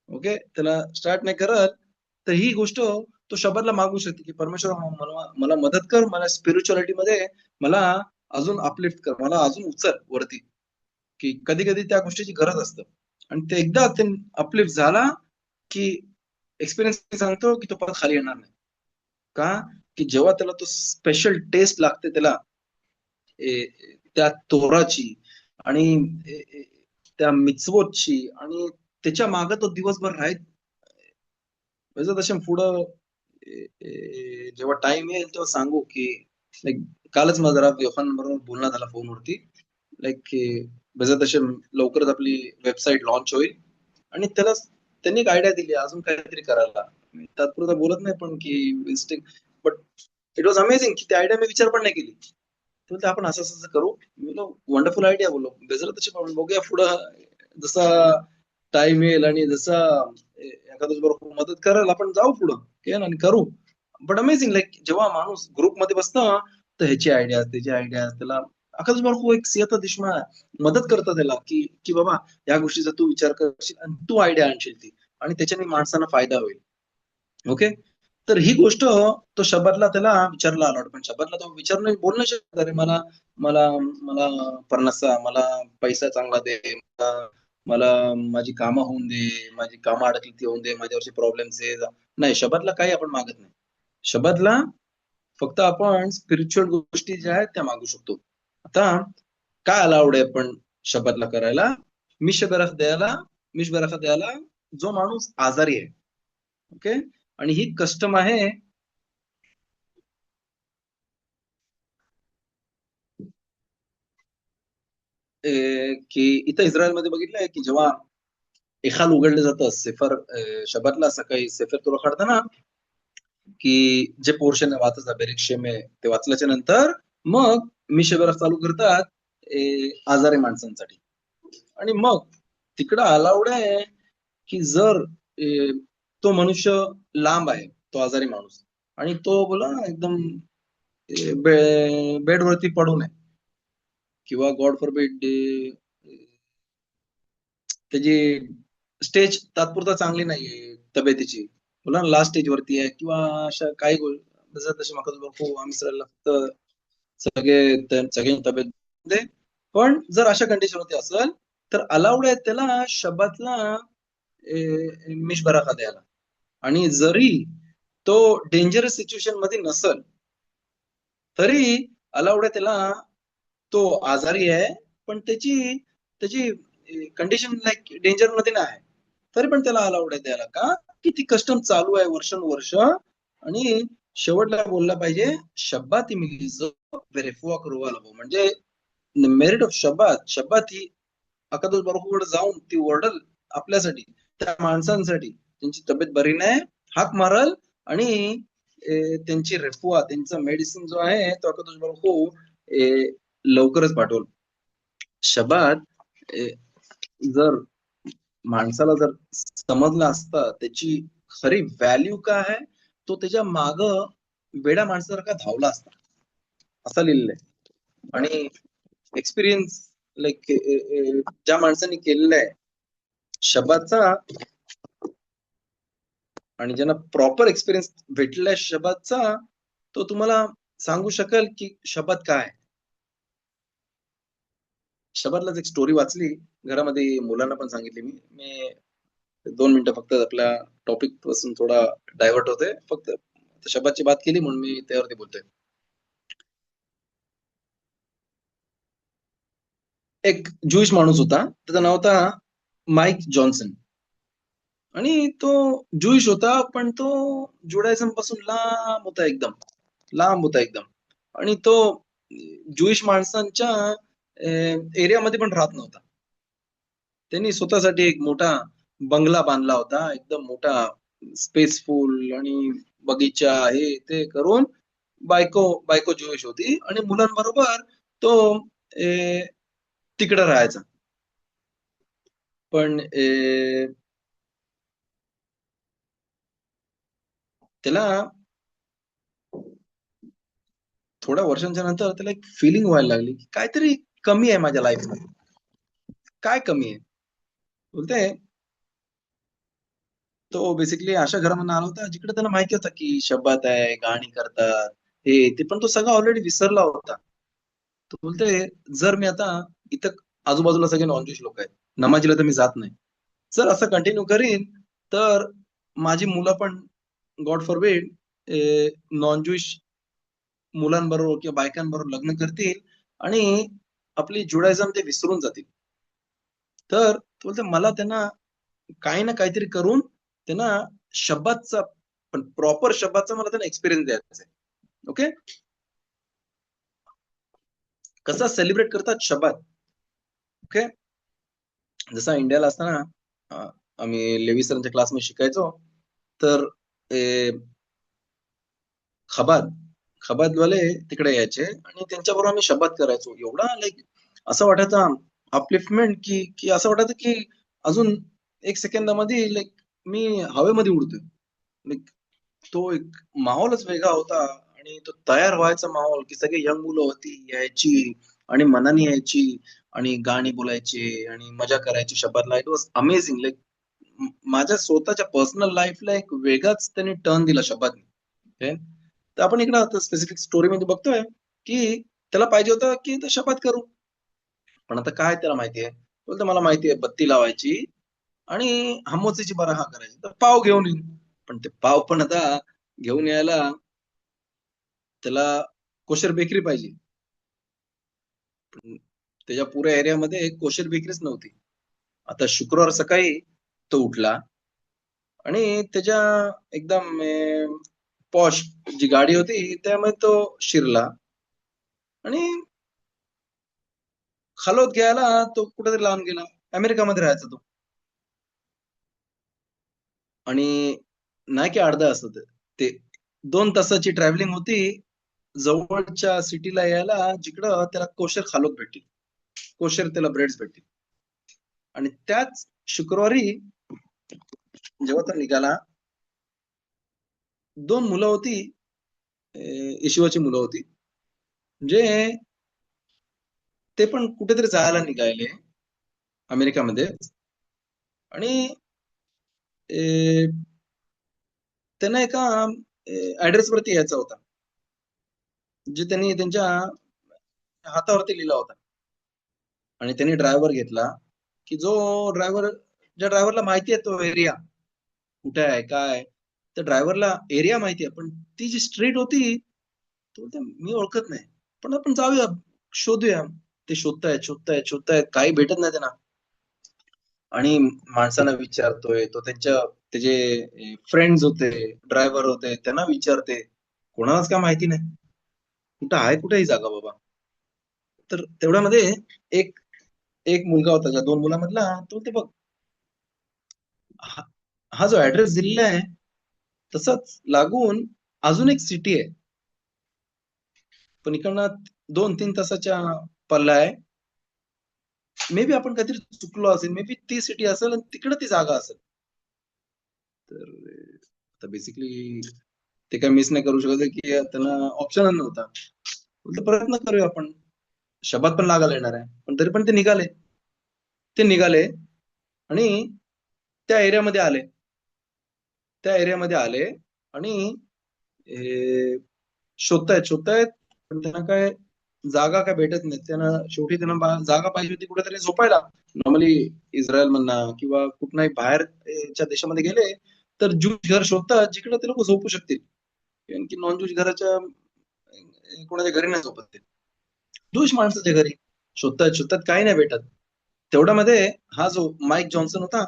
S1: ओके. त्याला स्टार्ट नाही करत, तर ही गोष्ट तो शब्दाला मागू शकते, की परमेश्वर मला मला मदत कर, मला स्पिरिच्युअलिटीमध्ये मला अजून अपलिफ्ट कर, मला अजून उचल वरती, की कधी-कधी त्या गोष्टीची गरज असते. आणि ते एकदा ते अपलिफ्ट झाला, की एक्सपिरियन्स सांगतो, की तो परत खाली येणार नाही. का? की जेव्हा त्याला तो स्पेशल टेस्ट लागते त्याला त्या तोराची आणि त्या मिtzvotची आणि त्याच्या मागे तो दिवसभर राहील. तशा पुढं जेव्हा टाइम येईल तेव्हा सांगू, की लाइक कालच माझा जरा बरोबर बोलणं झाला फोनवरती. लाइक बेजा तसे लवकरच आपली वेबसाईट लॉन्च होईल आणि त्यांनी एक आयडिया दिली अजून काहीतरी करायला. मी तात्पुरतं बोलत नाही पण की बट इट वॉज अमेझिंग की ती आयडिया मी विचार पण नाही केली. तर बोलते आपण असं करू. मी वंडरफुल आयडिया बोललो. बेजरा तशी पण बघूया पुढं जसा टाइम येईल आणि जसा एखाद्याच बरोबर मदत करायला आपण जाऊ पुढं आणि करू. बट अमेझिंग लाइक जेव्हा माणूस ग्रुपमध्ये बसतो ना, तर ह्याची आयडिया त्याची आयडिया त्याला अकाच बरोबर एक सियता दिशमा मदत करतं त्याला, की बाबा या गोष्टीचा तू विचार करशील आणि तू आयडिया आणशील ती आणि त्याच्याने माणसांना फायदा होईल. ओके. तर ही गोष्ट तो शब्दाला त्याला विचारला आला पण शब्दाला तो विचारून बोलू नाही शकत, "अरे मला मला मला पन्नासा मला पैसा चांगला दे, मला माझी कामं होऊन दे, माझी कामं अडकली ती होऊन दे, माझ्यावरचे प्रॉब्लेम्स आहे." नाही, शब्दाला काही आपण मागत नाही. शब्दाला फक्त आपण स्पिरिच्युअल गोष्टी ज्या आहेत त्या मागू शकतो. आता काय अलाउड आहे पण शब्दाला करायला? मिश बरख द्यायला जो माणूस आजारी आहे. ओके. आणि ही कस्टम आहे की इथं इस्रायलमध्ये बघितलंय की जेव्हा एखाल उघडलं जातं सेफर शबातला सकाळी सेफर तुला काढताना की जे पोर्शन वाचायचा बेरिक शेमे ते वाचल्याच्या नंतर मग मिशेबरच चालू करतात आजारी माणसांसाठी. आणि मग तिकडं अलाउड आहे की जर तो मनुष्य लांब आहे, तो आजारी माणूस, आणि तो बोला ना एकदम बेडवरती पडून आहे, किंवा गॉड फॉरबिड त्याची स्टेज तात्पुरता चांगली नाहीये तब्येतीची, बोला ना लास्ट स्टेज वरती आहे, किंवा अशा काही जसं तसे मका आम्ही फक्त सगळे तब्येत दे. पण जर अशा कंडिशन होती असेल तर अलाउड आहे त्याला शब्दातला मिश बराखा द्यायला. आणि जरी तो डेंजरस सिच्युएशन मध्ये नसल तरी अलाउड आहे त्याला, तो आजारी आहे पण त्याची त्याची कंडिशन लाईक डेंजर मध्ये नाही आहे, तरी पण त्याला अलाउड आहे द्यायला. का की ती कस्टम चालू आहे वर्षानुवर्ष. आणि शेवटला बोलला पाहिजे शब्बात रेफुआ करू म्हणजे मेरिट ऑफ शब्बात ही अकादोस बरोबर जाऊन ती ओरडल आपल्यासाठी, त्या माणसांसाठी त्यांची तब्येत बरी नाही, हाक मारल, आणि त्यांची रेफुआ त्यांचा मेडिसिन जो आहे तो अकादोस बरोबर लवकरच पाठवल. शबात जर माणसाला जर समजलं असतं त्याची खरी व्हॅल्यू काय आहे, तो त्याच्या माग वेडा माणसासारखा धावला असता, असं लिहिलेलं आहे. आणि एक्सपिरियन्स लाईक ज्या माणसाने केलेला आहे शबातचा, आणि ज्यांना प्रॉपर एक्सपिरियन्स भेटलाय शबातचा, तो तुम्हाला सांगू शकेल की शबात काय. शबातलाच एक स्टोरी वाचली, घरामध्ये मुलांना पण सांगितली. मी मी 2 मिनिटं फक्त आपल्या टॉपिक पासून थोडा डायव्हर्ट होते, फक्त शबातची बात केली म्हणून मी त्यावरती बोलतोय. एक ज्यूइश माणूस होता, त्याचं नाव होता माईक जॉन्सन. आणि तो ज्यूइश होता पण तो जुडायझम पासून लांब होता एकदम, लांब होता एकदम. आणि तो ज्यूइश माणसांच्या एरियामध्ये पण राहत नव्हता. त्यांनी स्वतःसाठी एक मोठा बंगला बांधला होता, एकदम मोठा, स्पेसफुल, आणि बगीचा हे ते करून. बायको बायको ज्यूइश होती आणि मुलांबरोबर तो तिकडे राहायचा. पण त्याला थोड्या वर्षांच्या नंतर त्याला एक फिलिंग व्हायला लागली की काहीतरी कमी आहे माझ्या लाईफमध्ये. काय कमी आहे बोलते. तो बेसिकली अशा घरामधून आला होता जिकडे त्यांना माहिती होतं की शब्दात आहे, गाणी करतात, हे ते, पण तो सगळं ऑलरेडी विसरला होता. तो बोलते जर मी आता इथं आजूबाजूला सगळे नॉन लोक आहेत, नमाजीला तर मी जात नाही, जर असं कंटिन्यू करीन तर माझी मुलं पण गॉड फॉरबिड नॉन ज्युइश मुलांबरोबर किंवा बायकांबरोबर लग्न करतील आणि आपली जुडायझम ते विसरून जातील. तर तो बोलते मला त्यांना काही ना काहीतरी करून त्यांना शब्दाचा, पण प्रॉपर शब्दाचा मला त्यांना एक्सपिरियन्स द्यायचा आहे. ओके. कसा सेलिब्रेट करतात शब्द. ओके. जसा इंडियाला असताना आम्ही लेवी सरांच्या क्लासमध्ये शिकायचो, तर खबाद खबादवाले तिकडे यायचे आणि त्यांच्याबरोबर आम्ही शब्द करायचो. एवढा लाईक असं वाटायचं अपलिफ्टमेंट की की असं वाटायचं की अजून एक सेकंदामध्ये लाईक मी हवेमध्ये उडतोय. लाईक तो एक माहोलच वेगळा होता. आणि तो तयार व्हायचा माहोल की सगळे यंग मुलं होती, यायची आणि मनाने यायची आणि गाणी बोलायचे आणि मजा करायची शब्दातला. It was amazing. लाईक माझ्या स्वतःच्या पर्सनल लाईफला एक वेगळाच त्यांनी टर्न दिला शब्दाने. तर आपण इकडं आता स्पेसिफिक स्टोरी मध्ये बघतोय की त्याला पाहिजे होतं की तो शपथ करू, पण आता काय त्याला माहितीये, बोलतो मला माहितीये बत्ती लावायची आणि हमोचीची बराहा करायची, तर पाव घेऊन येईन. पण ते पाव पण आता घेऊन यायला त्याला कोशर बेकरी पाहिजे. पण त्याच्या पुऱ्या एरियामध्ये कोशर बेकरीच नव्हती. आता शुक्रवार सकाळी तो उठला आणि त्याच्या एकदम पॉश जी गाडी होती त्यामध्ये तो शिरला आणि खालोत घ्यायला तो कुठेतरी लांब गेला. अमेरिकामध्ये राहायचा तो. आणि नाही की अर्धा असत ते 2 तासाची ट्रॅव्हलिंग होती जवळच्या सिटीला यायला, जिकडं त्याला कोशर खालोत भेटतील, कोशर त्याला ब्रेड्स भेटतील. आणि त्याच शुक्रवारी जेव्हा तो निघाला, 2 मुलं होती, येशूची मुलं होती, जे ते पण कुठेतरी जायला निघाले अमेरिकामध्ये. आणि त्यांना एका ऍड्रेस वरती यायचा होता, जे त्यांनी त्यांच्या हातावरती लिहिला होता. आणि त्यांनी ड्रायव्हर घेतला, की जो ड्रायव्हर, ज्या ड्रायव्हरला माहिती आहे तो एरिया कुठे आहे काय. त्या ड्रायव्हरला एरिया माहिती आहे, पण ती जी स्ट्रीट होती, तो बोलते मी ओळखत नाही, पण आपण जाऊया, शोधूया. ते शोधतायत शोधतायत शोधतायत, काही भेटत नाही त्यांना. आणि माणसांना विचारतोय तो, त्याचे फ्रेंड्स होते, ड्रायव्हर होते, त्यांना विचारते, कोणालाच काय माहिती नाही कुठं आहे, कुठे ही जागा बाबा. तर तेवढ्यामध्ये एक एक मुलगा होता, त्या 2 मुलांमधला, तो ते बघ, हा हा जो ऍड्रेस दिलेला आहे तसंच लागून अजून एक सिटी आहे, पण इकडनं 2-3 तासाच्या पल्ला आहे. मे बी आपण काहीतरी चुकलो असेल, मे बी ती सिटी असेल आणि तिकडे ती जागा असेल. तर आता बेसिकली ते काय मिस नाही करू शकत की त्यांना ऑप्शन नव्हता. बोलतो प्रयत्न करूया आपण, शबात पण लागायला येणार आहे. पण तरी पण ते निघाले आणि त्या एरियामध्ये आले, आणि शोधतायत शोधतायत, पण त्यांना काय जागा काय भेटत नाही. त्यांना शेवटी त्यांना जागा पाहिजे होती कुठेतरी झोपायला. नॉर्मली इस्रायल म्हणा किंवा कुठल्याही बाहेरच्या देशामध्ये गेले तर ज्यूज घर शोधतात जिकडे ते लोक झोपू शकतील, कारण की नॉन ज्यूज घराच्या कोणाच्या घरी नाही झोपत ते. ज्यूश माणसाच्या घरी शोधतात शोधतात, काही नाही भेटत. तेवढ्यामध्ये हा जो माईक जॉन्सन होता,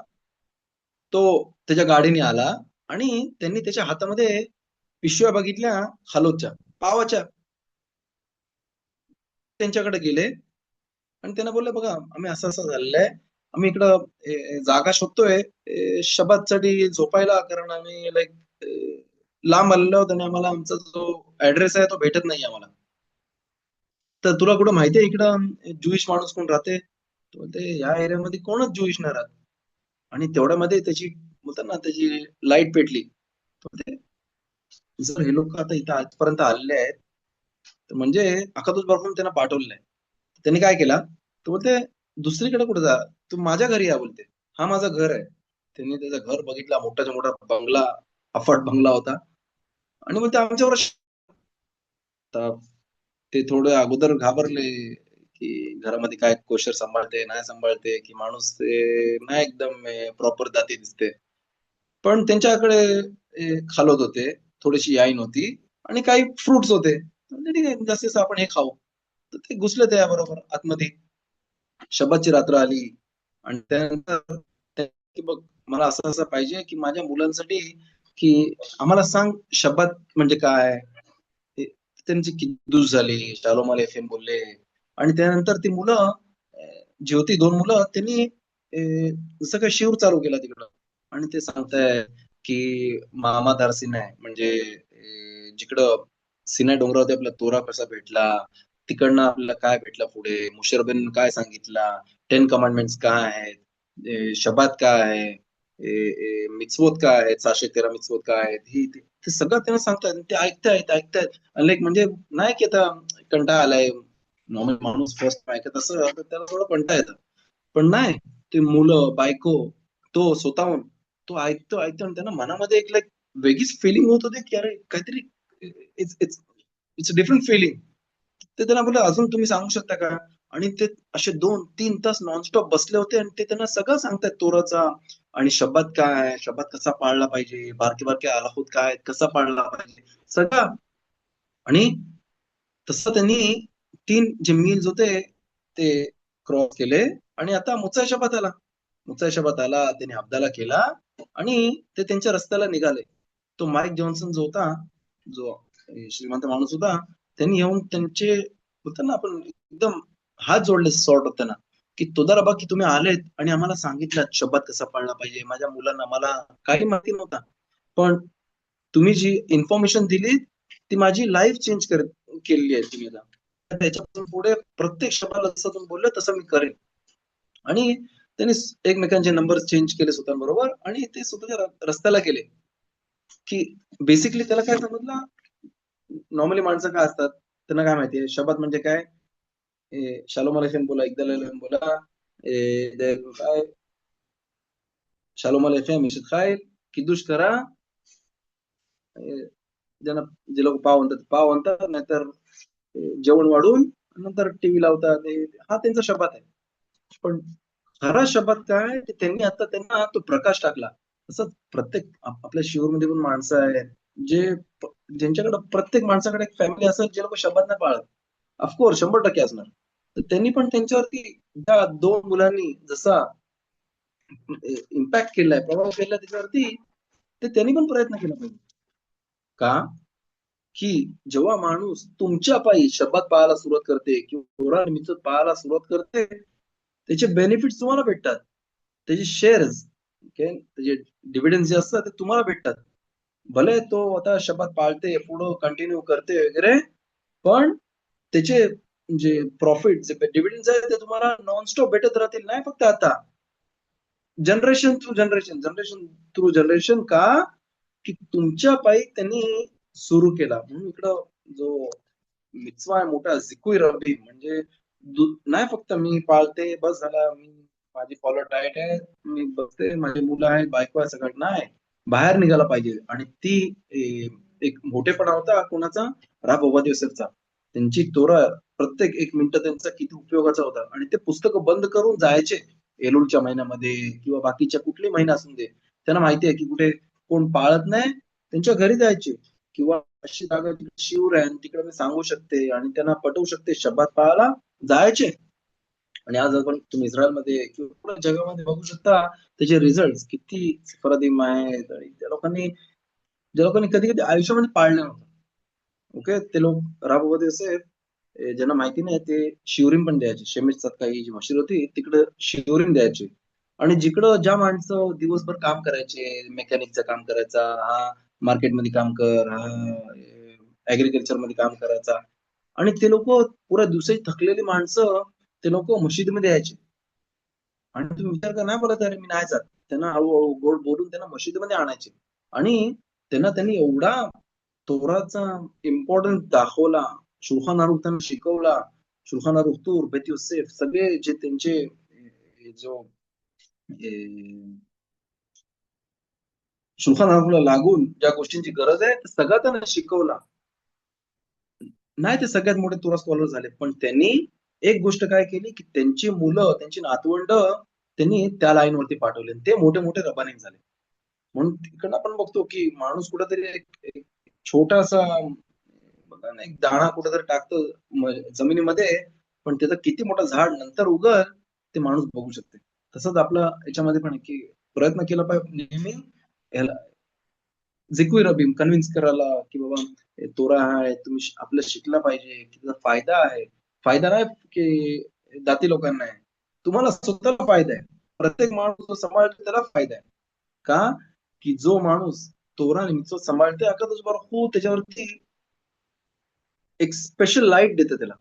S1: तो त्याच्या गाडीने आला आणि त्यांनी त्याच्या हातामध्ये पिशव्या बघितल्या खालोच्या पावाच्या. त्यांच्याकडे गेले आणि त्यांना बोलले, बघा आम्ही असं असं झालेलं आहे, आम्ही इकडं जागा शोधतोय शबातसाठी झोपायला, कारण आम्ही लाईक लांब आलेलो आहोत आणि आम्हाला आमचा जो ऍड्रेस आहे तो भेटत नाही आम्हाला. तर तुला कुठं माहिती आहे इकडं ज्युईश माणूस कोण राहते? तो बोलते या एरियामध्ये कोणच ज्युईश नाही राहत. आणि तेवढ्यामध्ये त्याची, बोलतात ना, त्याची लाईट पेटली. तो बोलते, जर हे लोक आता इथं आजपर्यंत आलेले आहेत, तर म्हणजे अखातच बरोबर त्यांना पाठवलेलं आहे. त्यांनी काय केला, तो बोलते दुसरीकडे कुठे जा, तू माझ्या घरी या. बोलते हा माझं घर आहे. त्यांनी त्याचं घर बघितला, मोठाच्या मोठा बंगला, अफाट बंगला होता. आणि बोलते आमच्यावर ते थोडे अगोदर घाबरले की घरामध्ये काय कोशर सांभाळते नाही सांभाळते, की माणूस ते नाही एकदम प्रॉपर जाती दिसते. पण त्यांच्याकडे खालत होते, थोडीशी याईन होती आणि काही फ्रुट्स होते. म्हणजे ठीक आहे, जसेच आपण हे खाऊ. तर ते घुसले त्याबरोबर आतमध्ये. शब्दाची रात्र आली आणि त्यानंतर की बघ, मला असं असं पाहिजे की माझ्या मुलांसाठी, की आम्हाला सांग शब्दात म्हणजे काय. ते त्यांची किद्दूस झाली, शालोम अलेफेम बोलले. आणि त्यानंतर ती मुलं, जी होती 2 मुलं, त्यांनी जसं काही शिवर चालू केला तिकडं. आणि ते सांगताय की मामादार सिनाय म्हणजे जिकडं सिनाय डोंगरावरती आपला तोरा कसा भेटला, तिकडनं आपल्याला काय भेटला पुढे, मुशरबेन काय सांगितला, 10 कमांडमेंट्स काय आहेत, शबात काय आहे, मिtzvot काय आहेत, 613 मिtzvot काय आहेत, ते सगळं त्यांना सांगतायत. ते ऐकतायत ऐकतायत. लाईक म्हणजे नाही की आता कंटाळा आलाय, नॉर्मल माणूस फर्स्ट ऐकत असं तर त्याला थोडं कंटाळा येतं. पण नाही, ते मुलं बायको, तो स्वतःहून तो ऐकतो ऐकतो, आणि त्यांना मनामध्ये एक लाईक वेगळीच फिलिंग होत होती की अरे काहीतरी it's it's it's different feeling. ते त्यांना बोलले, अजून तुम्ही सांगू शकता का? आणि ते असे 2-3 तास नॉनस्टॉप बसले होते आणि ते त्यांना सगळं सांगतायत तोराचा. आणि शब्दात काय, शब्दात कसा पाळला पाहिजे, बारके बारके आलाहोत काय, कसा पाळला पाहिजे, सगळं. आणि तसं त्यांनी 3 जे मील्स होते ते क्रॉस केले. आणि आता मुत्साई शब्दात आला, त्यांनी अब्दाला केला. आणि ते त्यांच्या रस्त्याला निघाले. तो माईक जॉन्सन जो होता, जो श्रीमंत माणूस होता, त्यांनी येऊन त्यांचे बोलतात ना आपण एकदम हात जोडले सॉर्ट होत त्यांना, की तोदा रबा की तुम्ही आलेत आणि आम्हाला सांगितलं शब्बात कसा पाळला पाहिजे. माझ्या मुलांना मला काही माहिती नव्हता. पण तुम्ही जी इन्फॉर्मेशन दिली ती माझी लाईफ चेंज केलेली आहे तुम्ही आता. त्याच्यापासून पुढे प्रत्येक शब्दाला जसं तुम्ही बोलले तसं मी करेन. आणि त्यांनी एकमेकांचे नंबर चेंज केले स्वतःबरोबर आणि ते स्वतःच्या रस्त्याला गेले. की बेसिकली त्याला काय समजलं, नॉर्मली माणसं काय असतात, त्यांना काय माहितीये शब्द म्हणजे काय, शालोम अलेखम बोला, एकदा बोला, काय शालोम अलेखम इशित खाईल, किद्दुश करा, ज्यांना जे लोक पाव म्हणतात नाहीतर जेवण वाढून नंतर टीव्ही लावतात, हा त्यांचा शब्द आहे. पण खरा शब्द काय, त्यांनी आता त्यांना तो प्रकाश टाकला. तसंच प्रत्येक आपल्या शिवमध्ये पण माणसं आहेत जे ज्यांच्याकडे प्रत्येक माणसाकडे एक फॅमिली असेल जे लोक शब्द नाही पाळत. ऑफकोर्स 100% असणार. तर त्यांनी पण त्यांच्यावरती त्या 2 मुलांनी जसा इम्पॅक्ट केलाय, प्रभाव केलाय त्याच्यावरती, ते त्यांनी पण प्रयत्न केला पाहिजे. का? की जेव्हा माणूस तुमच्या पायी शब्द पाळायला सुरुवात करते किंवा पाळायला सुरुवात करते, त्याचे बेनिफिट्स तुम्हाला भेटतात. त्याचे शेअर्स, ओके, त्याचे डिव्हिडंड जे असतात ते तुम्हाला भेटतात. भले तो आता शब्द पाळते, पुढं कंटिन्यू करते वगैरे, पण त्याचे जे प्रॉफिट, जे डिव्हिडंड आहेत ते तुम्हाला नॉनस्टॉप भेटत राहतील. नाही फक्त आता, generation through generation, generation through generation. का? की तुमच्या पायी त्यांनी सुरू केला. म्हणून इकडं जो मिtzवा आहे मोठा, झिकुई रबी, म्हणजे नाही फक्त मी पाळते बस झाला, मी माझी फॉलो डाएट आहे, मी बघते माझी मुलं आहेत, बायको आहे, सगळं नाही, बाहेर निघाला पाहिजे. आणि ती एक मोठेपणा होता कोणाचा, राब ओबाद योसेफचा. त्यांची तोरा प्रत्येक एक मिनिट त्यांचा किती उपयोगाचा होता. आणि ते पुस्तक बंद करून जायचे एलुलच्या महिन्यामध्ये किंवा बाकीच्या कुठली महिना असून दे, त्यांना माहिती आहे की कुठे कोण पाळत नाही, त्यांच्या घरी जायचे किंवा अशी जागा शिवर आहे तिकडे मी सांगू शकते आणि त्यांना पटवू शकते शब्दात पाळायला जायचे. आणि आज आपण तुम्ही इस्रायलमध्ये किंवा पूर्ण जगामध्ये बघू शकता त्याचे रिझल्ट किती अप्रतिम आहेत. आणि ज्या लोकांनी कधी कधी आयुष्यामध्ये पाळले नव्हतं, ओके, ते लोक राबवत असे, ज्यांना माहिती नाही ते शिवरिंग पण द्यायचे. शेमीर सत्काई जी मशीर होती तिकडे शिवरिंग द्यायचे. आणि जिकडं ज्या माणसं दिवसभर काम करायचे, मेकॅनिकचं काम करायचा, हा मार्केटमध्ये काम कर, हा ऍग्रिकल्चर मध्ये काम करायचा, आणि ते लोक पुऱ्या दिवसाची थकलेली माणसं ते लोक मशिदीमध्ये यायचे. आणि तुम्ही विचार करा, नाही बोलत अरे मी नाही जात, त्यांना हळूहळू गोड बोलून त्यांना मशिदीमध्ये आणायचे. आणि त्यांनी एवढा तोराचा इम्पॉर्टन्स दाखवला, शुल्खान आरुख त्यांना शिकवला. शुल्खान आरुख तूर, बेत योसेफ, सगळे जे त्यांचे जो शुल्खान आरुखला लागून ज्या गोष्टींची गरज आहे ते सगळं त्यांना शिकवला. नाही ते सगळ्यात मोठे तोरा स्कॉलर झाले, पण त्यांनी एक गोष्ट काय केली की त्यांची मुलं, त्यांची नातवंड त्यांनी त्या लाईन वरती पाठवले, ते मोठे मोठे रबानिक झाले. म्हणून तिकडं आपण बघतो की माणूस कुठेतरी एक छोटासा बघा ना, एक दाणा कुठेतरी टाकतो जमिनीमध्ये, पण त्याचं किती मोठं झाड नंतर उगल ते माणूस बघू शकते. तसंच आपलं याच्यामध्ये पण आहे की प्रयत्न केला पाहिजे नेहमी याला जिकवी रबीम कन्व्हिन्स करायला की बाबा तोरा आहे, तुम्ही आपलं शिकला पाहिजे की त्याचा फायदा आहे. फायदा नाही की दाती लोकांना आहे, तुम्हाला स्वतःला फायदा आहे. प्रत्येक माणूस जो सांभाळतो त्याला फायदा आहे. का? की जो माणूस तोरा निमित्त सांभाळते अका हो त्याच्यावरती एक स्पेशल लाईट देते त्याला.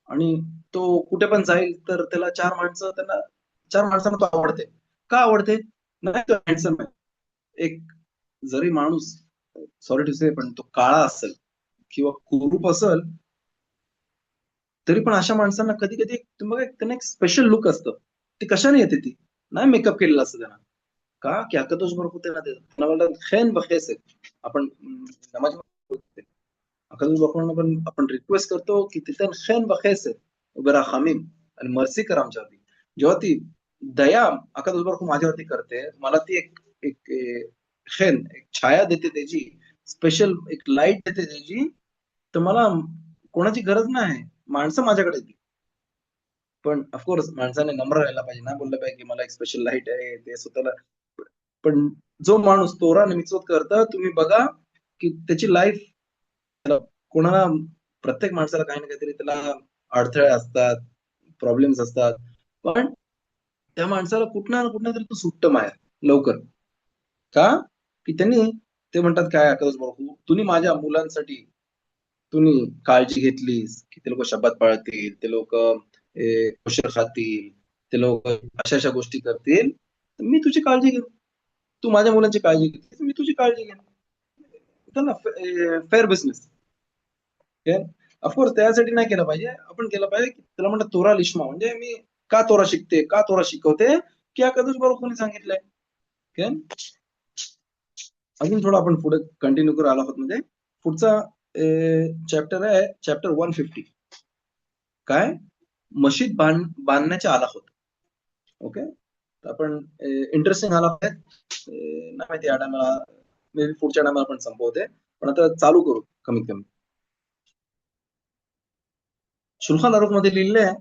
S1: आणि तो कुठे पण जाईल तर त्याला चार माणसांना तो आवडते. का आवडते? नाही तो हँडसम आहे. एक जरी माणूस, सॉरी टू से, पण तो काळा असेल किंवा कुरूप असेल, तरी पण अशा माणसांना कधी कधी तुम्ही बघा त्यांना एक स्पेशल लुक असतं. ती कशाने येते, ती नाही मेकअप केलेला असतं त्यांना. का? की अकादोष बरोबर त्यांना त्यांना बोलतात खैन बखेस आहे. आपण नमाज अकादोष बरोबर पण आपण रिक्वेस्ट करतो की तिथं खैन बखेस आहे, उबेरा खामीम, आणि मर्सी कर आमच्यावरती. जेव्हा ती दया अकादोष बरोबर माझ्यावरती करते, मला ती एक एक खैन, एक छाया देते त्याची, स्पेशल एक लाईट देते त्याची. तर मला कोणाची गरज नाही, माणसं माझ्याकडे येते. पण ऑफकोर्स माणसाने नम्र राहायला पाहिजे, ना बोललं पाहिजे की मला एक स्पेशल लाईट आहे ते स्वतःला पण जो माणूस तोरा आणि मिtzvot करता, तुम्ही बघा की त्याची लाईफ, कोणाला, प्रत्येक माणसाला काही ना काहीतरी त्याला अडथळे असतात, प्रॉब्लेम्स असतात, पण त्या माणसाला कुठं ना कुठं तरी तो सुटतं माहेर लवकर. का? की त्यांनी, ते म्हणतात काय, आकाश बाबू, तुम्ही माझ्या मुलांसाठी तुम्ही काळजी घेतलीस की ते लोक शब्दात पाळतील, ते लोक कुशल खातील, ते लोक अशा अशा गोष्टी करतील, तर मी तुझी काळजी घेईन. तू माझ्या मुलांची काळजी घेतलीस, मी तुझी काळजी घेईन. ना फेअर बिझनेस. ऑफकोर्स त्यासाठी नाही केलं पाहिजे, आपण केलं पाहिजे की त्याला म्हणतात तोरा लिश्मा, म्हणजे मी का तोरा शिकते, का तोरा शिकवते, की हा कधीच बरोबर कोणी सांगितलंय. ओके, अजून थोडं आपण पुढे कंटिन्यू करू आलो आहोत. म्हणजे पुढचा चॅप्टर आहे चॅप्टर 150. काय? मशीद बांधण्याचे आला होत. ओके, तर आपण इंटरेस्टिंग आला आहे, नाही माहिती या टायमाला, मे बी पुढच्या टायमाला आपण संपवते, पण आता चालू करू कमीत कमी. शुल्खान आरोप मध्ये लिहिलेलं आहे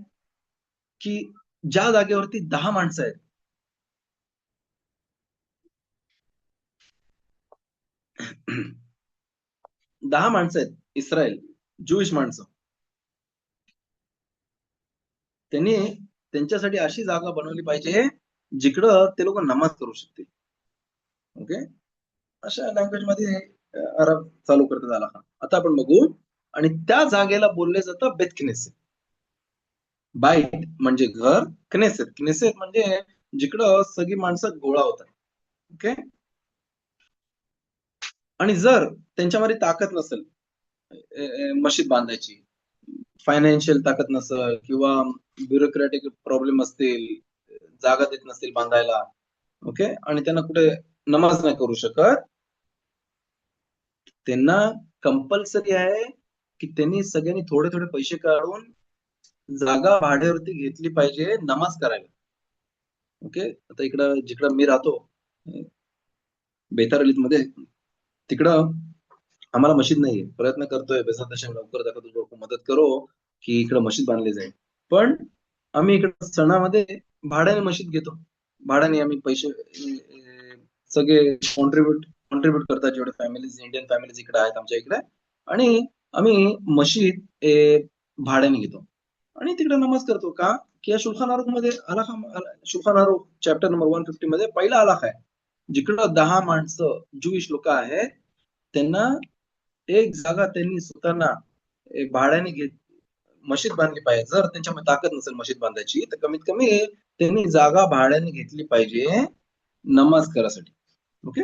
S1: की ज्या जागेवरती 10 माणसं आहेत, 10 माणसं आहेत, इस्रायल ज्यूइश माणसं, त्यांनी त्यांच्यासाठी अशी जागा बनवली पाहिजे जिकडं ते लोक नमाज करू शकतील. ओके, अशा लँग्वेज मध्ये अरब चालू करण्यात आला. आता आपण बघू. आणि त्या जागेला बोलले जातं बेत किनेसेत. बाईट म्हणजे घर, क्नेसेत क्नेसेत म्हणजे जिकडं सगळी माणसं गोळा होतात. ओके, आणि जर त्यांच्यामध्ये ताकद नसेल मशीद बांधायची, फायनान्शियल ताकद नसेल किंवा ब्युरोक्रॅटिक प्रॉब्लेम असतील, जागा देत नसतील बांधायला, ओके, आणि त्यांना कुठे नमाज नाही करू शकत, त्यांना कंपल्सरी आहे की त्यांनी सगळ्यांनी थोडे थोडे पैसे काढून जागा भाड्यावरती घेतली पाहिजे नमाज करायला. ओके, आता इकडं जिकडं मी राहतो, बेतार मध्ये, तिकडं आम्हाला मशीद नाहीये. प्रयत्न करतोय बेसात लवकर दाखल तुझं मदत करो की इकडं मशीद बांधली जाईल. पण आम्ही इकडं सणामध्ये भाड्याने मशीद घेतो. भाड्याने आम्ही पैसे सगळे कॉन्ट्रीब्युट करतात, जेवढे फॅमिलीज, इंडियन फॅमिलीज इकडे आहेत आमच्या इकडे, आणि आम्ही मशीद भाड्याने घेतो आणि तिकडे नमाज करतो. का? की या शुल्खान आरोप मध्ये शुल्खान आरोप चॅप्टर नंबर 150 मध्ये पहिला आलाख आहे, जिकडं 10 माणसं ज्यूइश लोक आहेत, त्यांना एक जागा त्यांनी स्वतःना भाड्याने घेत मशीद बांधली पाहिजे. जर त्यांच्यामध्ये ताकद नसेल मशीद बांधायची, तर कमीत कमी त्यांनी जागा भाड्याने घेतली पाहिजे नमाज करायसाठी. ओके,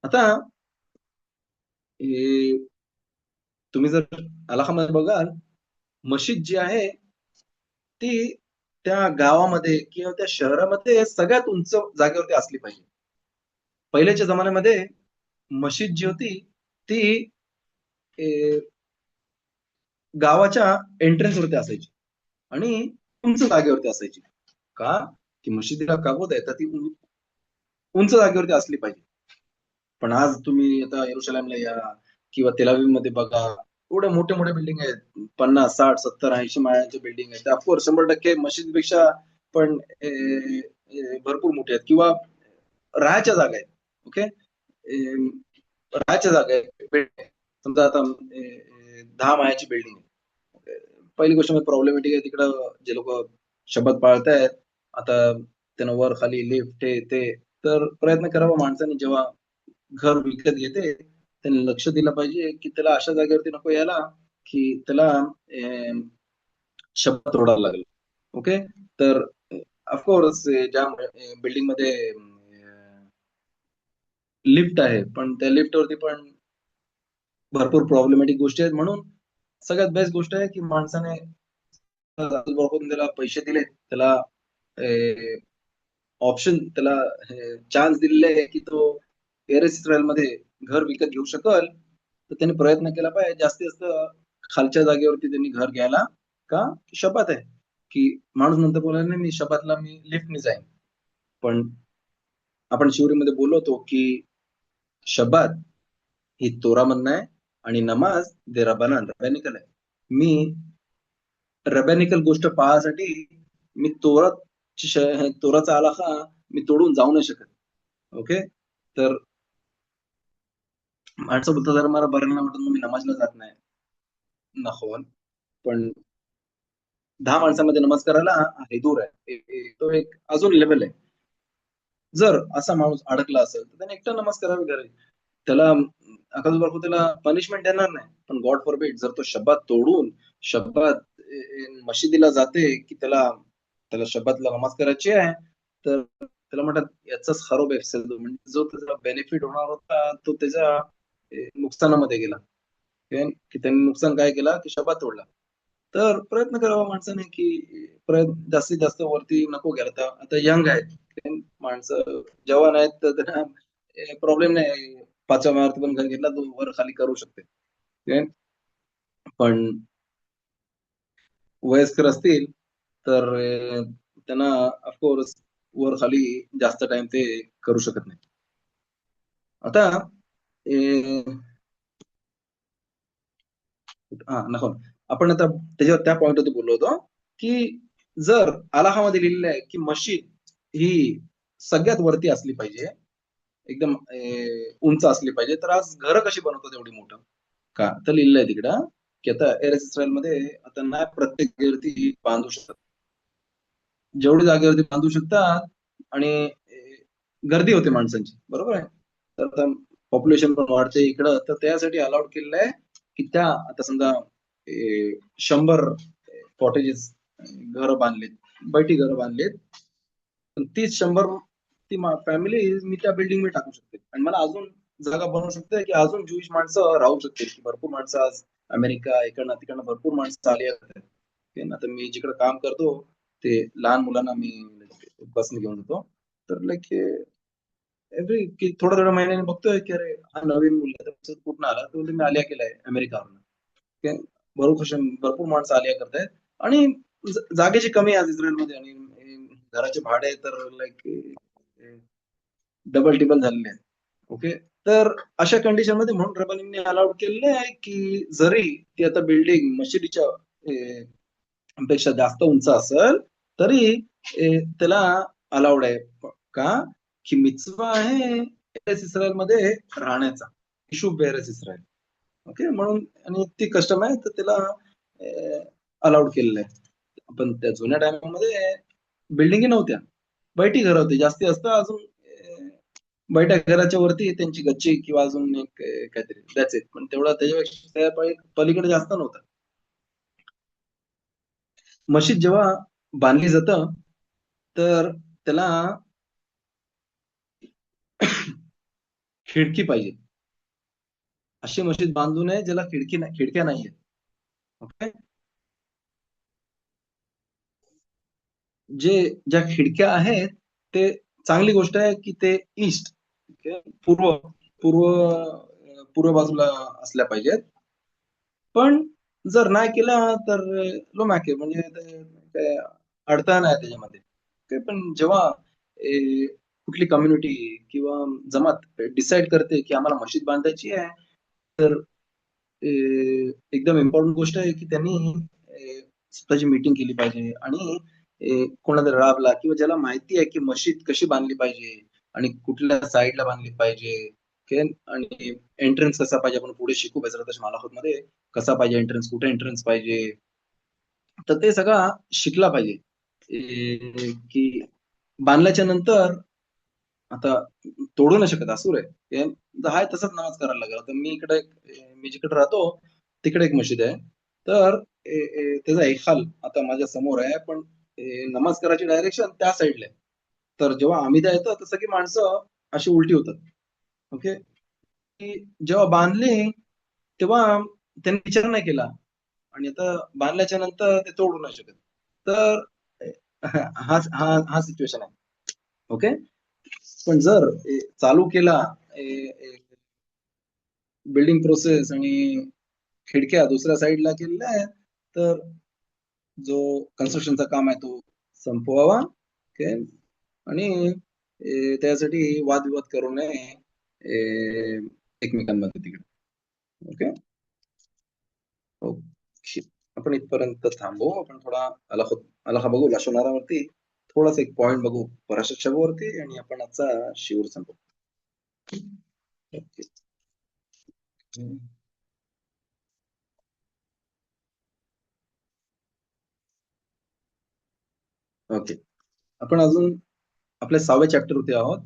S1: आता तुम्ही जर अलाहामध्ये बघाल, मशीद जी आहे ती त्या गावामध्ये किंवा त्या शहरामध्ये सगळ्यात उंच जागेवरती असली पाहिजे. पहिल्याच्या जमान्यामध्ये मशीद जी होती ती गावाच्या एंट्रन्स वरती असायची आणि उंच जागेवरती असायची. का? की मशिदीला काबूत आहे तर ती उंच जागेवरती असली पाहिजे. पण आज तुम्ही आता येरुशलेमला या किंवा तेल अविवमध्ये बघा, एवढे मोठे मोठे बिल्डिंग आहेत, 50, 60, 70, 80 माळ्यांचे बिल्डिंग आहेत. ऑफकोर्स 100% मशीदपेक्षा पण भरपूर मोठे आहेत, किंवा राहायच्या जागा आहेत. ओके, राहायच्या जागा आहेत. समजा आता 10 माळ्याची बिल्डिंग आहे. पहिली गोष्ट म्हणजे प्रॉब्लेमॅटिक आहे तिकडं, जे लोक शब्द पाळतायत, आता त्यांना वर खाली लिफ्ट हे ते, तर प्रयत्न करावा माणसाने जेव्हा घर विकत घेते त्यांनी लक्ष दिलं पाहिजे की त्याला अशा जागेवरती नको यायला की त्याला शब्द तोडायला लागेल. ओके, तर ऑफकोर्स ज्या बिल्डिंग मध्ये लिफ्ट आहे, पण त्या लिफ्ट वरती पण भरपूर प्रॉब्लेमॅटिक गोष्टी आहेत. म्हणून सगळ्यात बेस्ट गोष्ट आहे की माणसाने त्याला पैसे दिले, त्याला ऑप्शन, त्याला चान्स दिलेले आहे की तो इस्रायल मध्ये घर विकत घेऊ शकल, तर त्यांनी प्रयत्न केला पाहिजे जास्तीत जास्त खालच्या जागेवरती त्यांनी घर घ्यायला. का? शपथ आहे की माणूस नंतर बोलायला नाही, मी शपथला मी लिफ्टने जाईन. पण आपण शिवरीमध्ये बोललो होतो की शब्बात ही तोरा म्हणणं आहे आणि नमाज दे रबानान रबॅनिकल आहे. मी रबॅनिकल गोष्ट पाहण्यासाठी मी तोराचा आलाखा मी तोडून जाऊ नाही शकत. ओके. तर माणसं बोलतात जर मला बरं नाही वाटत, मग मी नमाजला जात नाही. नकोन. पण 10 माणसामध्ये नमाज करायला हे दूर आहे. तो एक अजून लेव्हल आहे. जर असा माणूस अडकला असेल तर त्याने एकटा नमाज करावी घरी. त्याला अकाल बारको त्याला पनिशमेंट देणार नाही. पण गॉड फॉरबिड जर तो शब्बात तोडून शब्बात मशिदीला जाते की त्याला त्याला शब्बातला नमाज करायची आहे, तर त्याला म्हणतात याचाच खरोब एफसेल म्हणजे जो त्याचा बेनिफिट होणार होता तो त्याच्या नुकसानामध्ये गेला. की त्यांनी नुकसान काय केला की शब्बात तोडला. तर प्रयत्न करावा माणसाने की जास्तीत जास्त वरती नको घ्यायला. आता यंग आहेत माणसं, जवान आहेत, तर त्यांना प्रॉब्लेम नाही. 5व्या माळ्यावरती पण घर घेतला तो वर खाली करू शकते. पण वयस्कर असतील तर त्यांना ऑफकोर्स वर खाली जास्त टाइम ते करू शकत नाही. आता हा नको. आपण आता त्याच्यावर त्या पॉइंटवरती बोललो होतो की जर अलाहामध्ये लिहिलेलं आहे की मशीद ही सगळ्यात वरती असली पाहिजे, एकदम उंच असली पाहिजे, तर आज घरं कशी बनवतात एवढी मोठं का? तर लिहिलंय तिकडं की आता एअर इस्रायल मध्ये आता नाही प्रत्येक जागेवरती बांधू शकतात. जेवढी जागेवरती बांधू शकतात आणि गर्दी होते माणसांची, बरोबर आहे. तर आता पॉप्युलेशन पण वाढते इकडं, तर त्यासाठी अलाउड केलेलं आहे की त्या आता समजा 100 कॉटेजेस घर बांधलेत, बैठी घर बांधलेत, पण तीच 100 ती फॅमिली मी त्या बिल्डिंग मध्ये टाकू शकते आणि मला अजून जागा बनवू शकते की अजून ज्युइश माणसं राहू शकतील. की भरपूर माणसं आज अमेरिका इकडनं तिकडनं भरपूर माणसं आली आहेत. आता मी जिकडे काम करतो ते लहान मुलांना मी बसने घेऊन जातो. तर लाईक एव्हरी की थोड्या थोड्या महिन्याने बघतोय की अरे हा नवीन मुलगा कुठून आला, तो मी आलिया केलाय अमेरिकावरून. भरपूर माणसं आलिया करतायत आणि जागेची कमी आहे आज इस्रायलमध्ये आणि घराचे भाडे तर लाईक डबल टिबल झालेले आहेत. ओके. तर अशा कंडिशन मध्ये म्हणून रबनींनी अलाउड केलेले आहे की जरी ती आता बिल्डिंग मशिदीच्या पेक्षा जास्त उंच असेल तरी त्याला अलाउड आहे. का? की मिtzवा आहे एरेस इस्रायल मध्ये राहण्याचा, इशू एरेस इस्रायल. ओके. म्हणून आणि ती कस्टम आहे तर त्याला अलाउड केलेलं आहे. पण त्या जुन्या टायमामध्ये बिल्डिंगी नव्हत्या, बैठी घर होती. जास्ती असतं अजून बैठ्या घराच्या वरती त्यांची गच्ची किंवा अजून एक काहीतरी दॅट्स इट. पण तेवढा त्याच्यापेक्षा त्या पलीकडे जास्त नव्हतं. मशीद जेव्हा बांधली जातं तर त्याला खिडकी पाहिजे. अशी मशीद बांधू नये ज्याला खिडक्या नाहीये. ओके. जे ज्या खिडक्या आहेत ते चांगली गोष्ट आहे की ते ईस्ट, पूर्व पूर्व पूर्व बाजूला असल्या पाहिजेत. पण जर नाही केला तर लो मॅके म्हणजे काय अडथळा नाही त्याच्यामध्ये. पण जेव्हा कुठली कम्युनिटी किंवा जमात डिसाईड करते की आम्हाला मशीद बांधायची आहे, तर एकदम इम्पॉर्टंट गोष्ट आहे की त्यांनी स्वतःची मीटिंग केली पाहिजे आणि कोणाला राबला किंवा ज्याला माहिती आहे की मशीद कशी बांधली पाहिजे आणि कुठल्या साईडला बांधली पाहिजे. आणि एंट्रन्स कसा पाहिजे, आपण पुढे शिकू बेजरात मालाखत मध्ये कसा पाहिजे एंट्रन्स, कुठे एंट्रन्स पाहिजे, तर ते सगळं शिकला पाहिजे. की बांधल्याच्या नंतर आता तोडू नाही शकत, असूर आहे. हाय तसंच नमाज करायला लागला. तर मी जिकडे राहतो तिकडे एक मशीद आहे. तर त्याचा हिखाल आता माझ्या समोर आहे, पण नमाज करायची डायरेक्शन त्या साईडला आहे. तर जेव्हा आमिदा येतं तर सगळी माणसं अशी उलटी होतात. ओके. की जेव्हा बांधली तेव्हा त्यांनी विचार नाही केला आणि आता बांधल्याच्या नंतर ते तोडू नाही शकत. तर हा हा हा सिच्युएशन आहे. ओके. पण जर चालू केला बिल्डिंग प्रोसेस आणि खिडक्या दुसऱ्या साईडला केलेल्या आहेत, तर जो कन्स्ट्रक्शनचा काम आहे तो संपवावा. ओके. आणि त्यासाठी वादविवाद करू नये एकमेकांमध्ये तिकडे. ओके. ओके. आपण इथपर्यंत थांबू. आपण थोडा आलाखा बघू लाशोनारावरती थोडासा एक पॉइंट बघू पराशक्षावरती आणि आपण आजचा शिवर संपू. ओके. ओके, आपण अजून आपल्या 6व्या चॅप्टर वरती आहोत.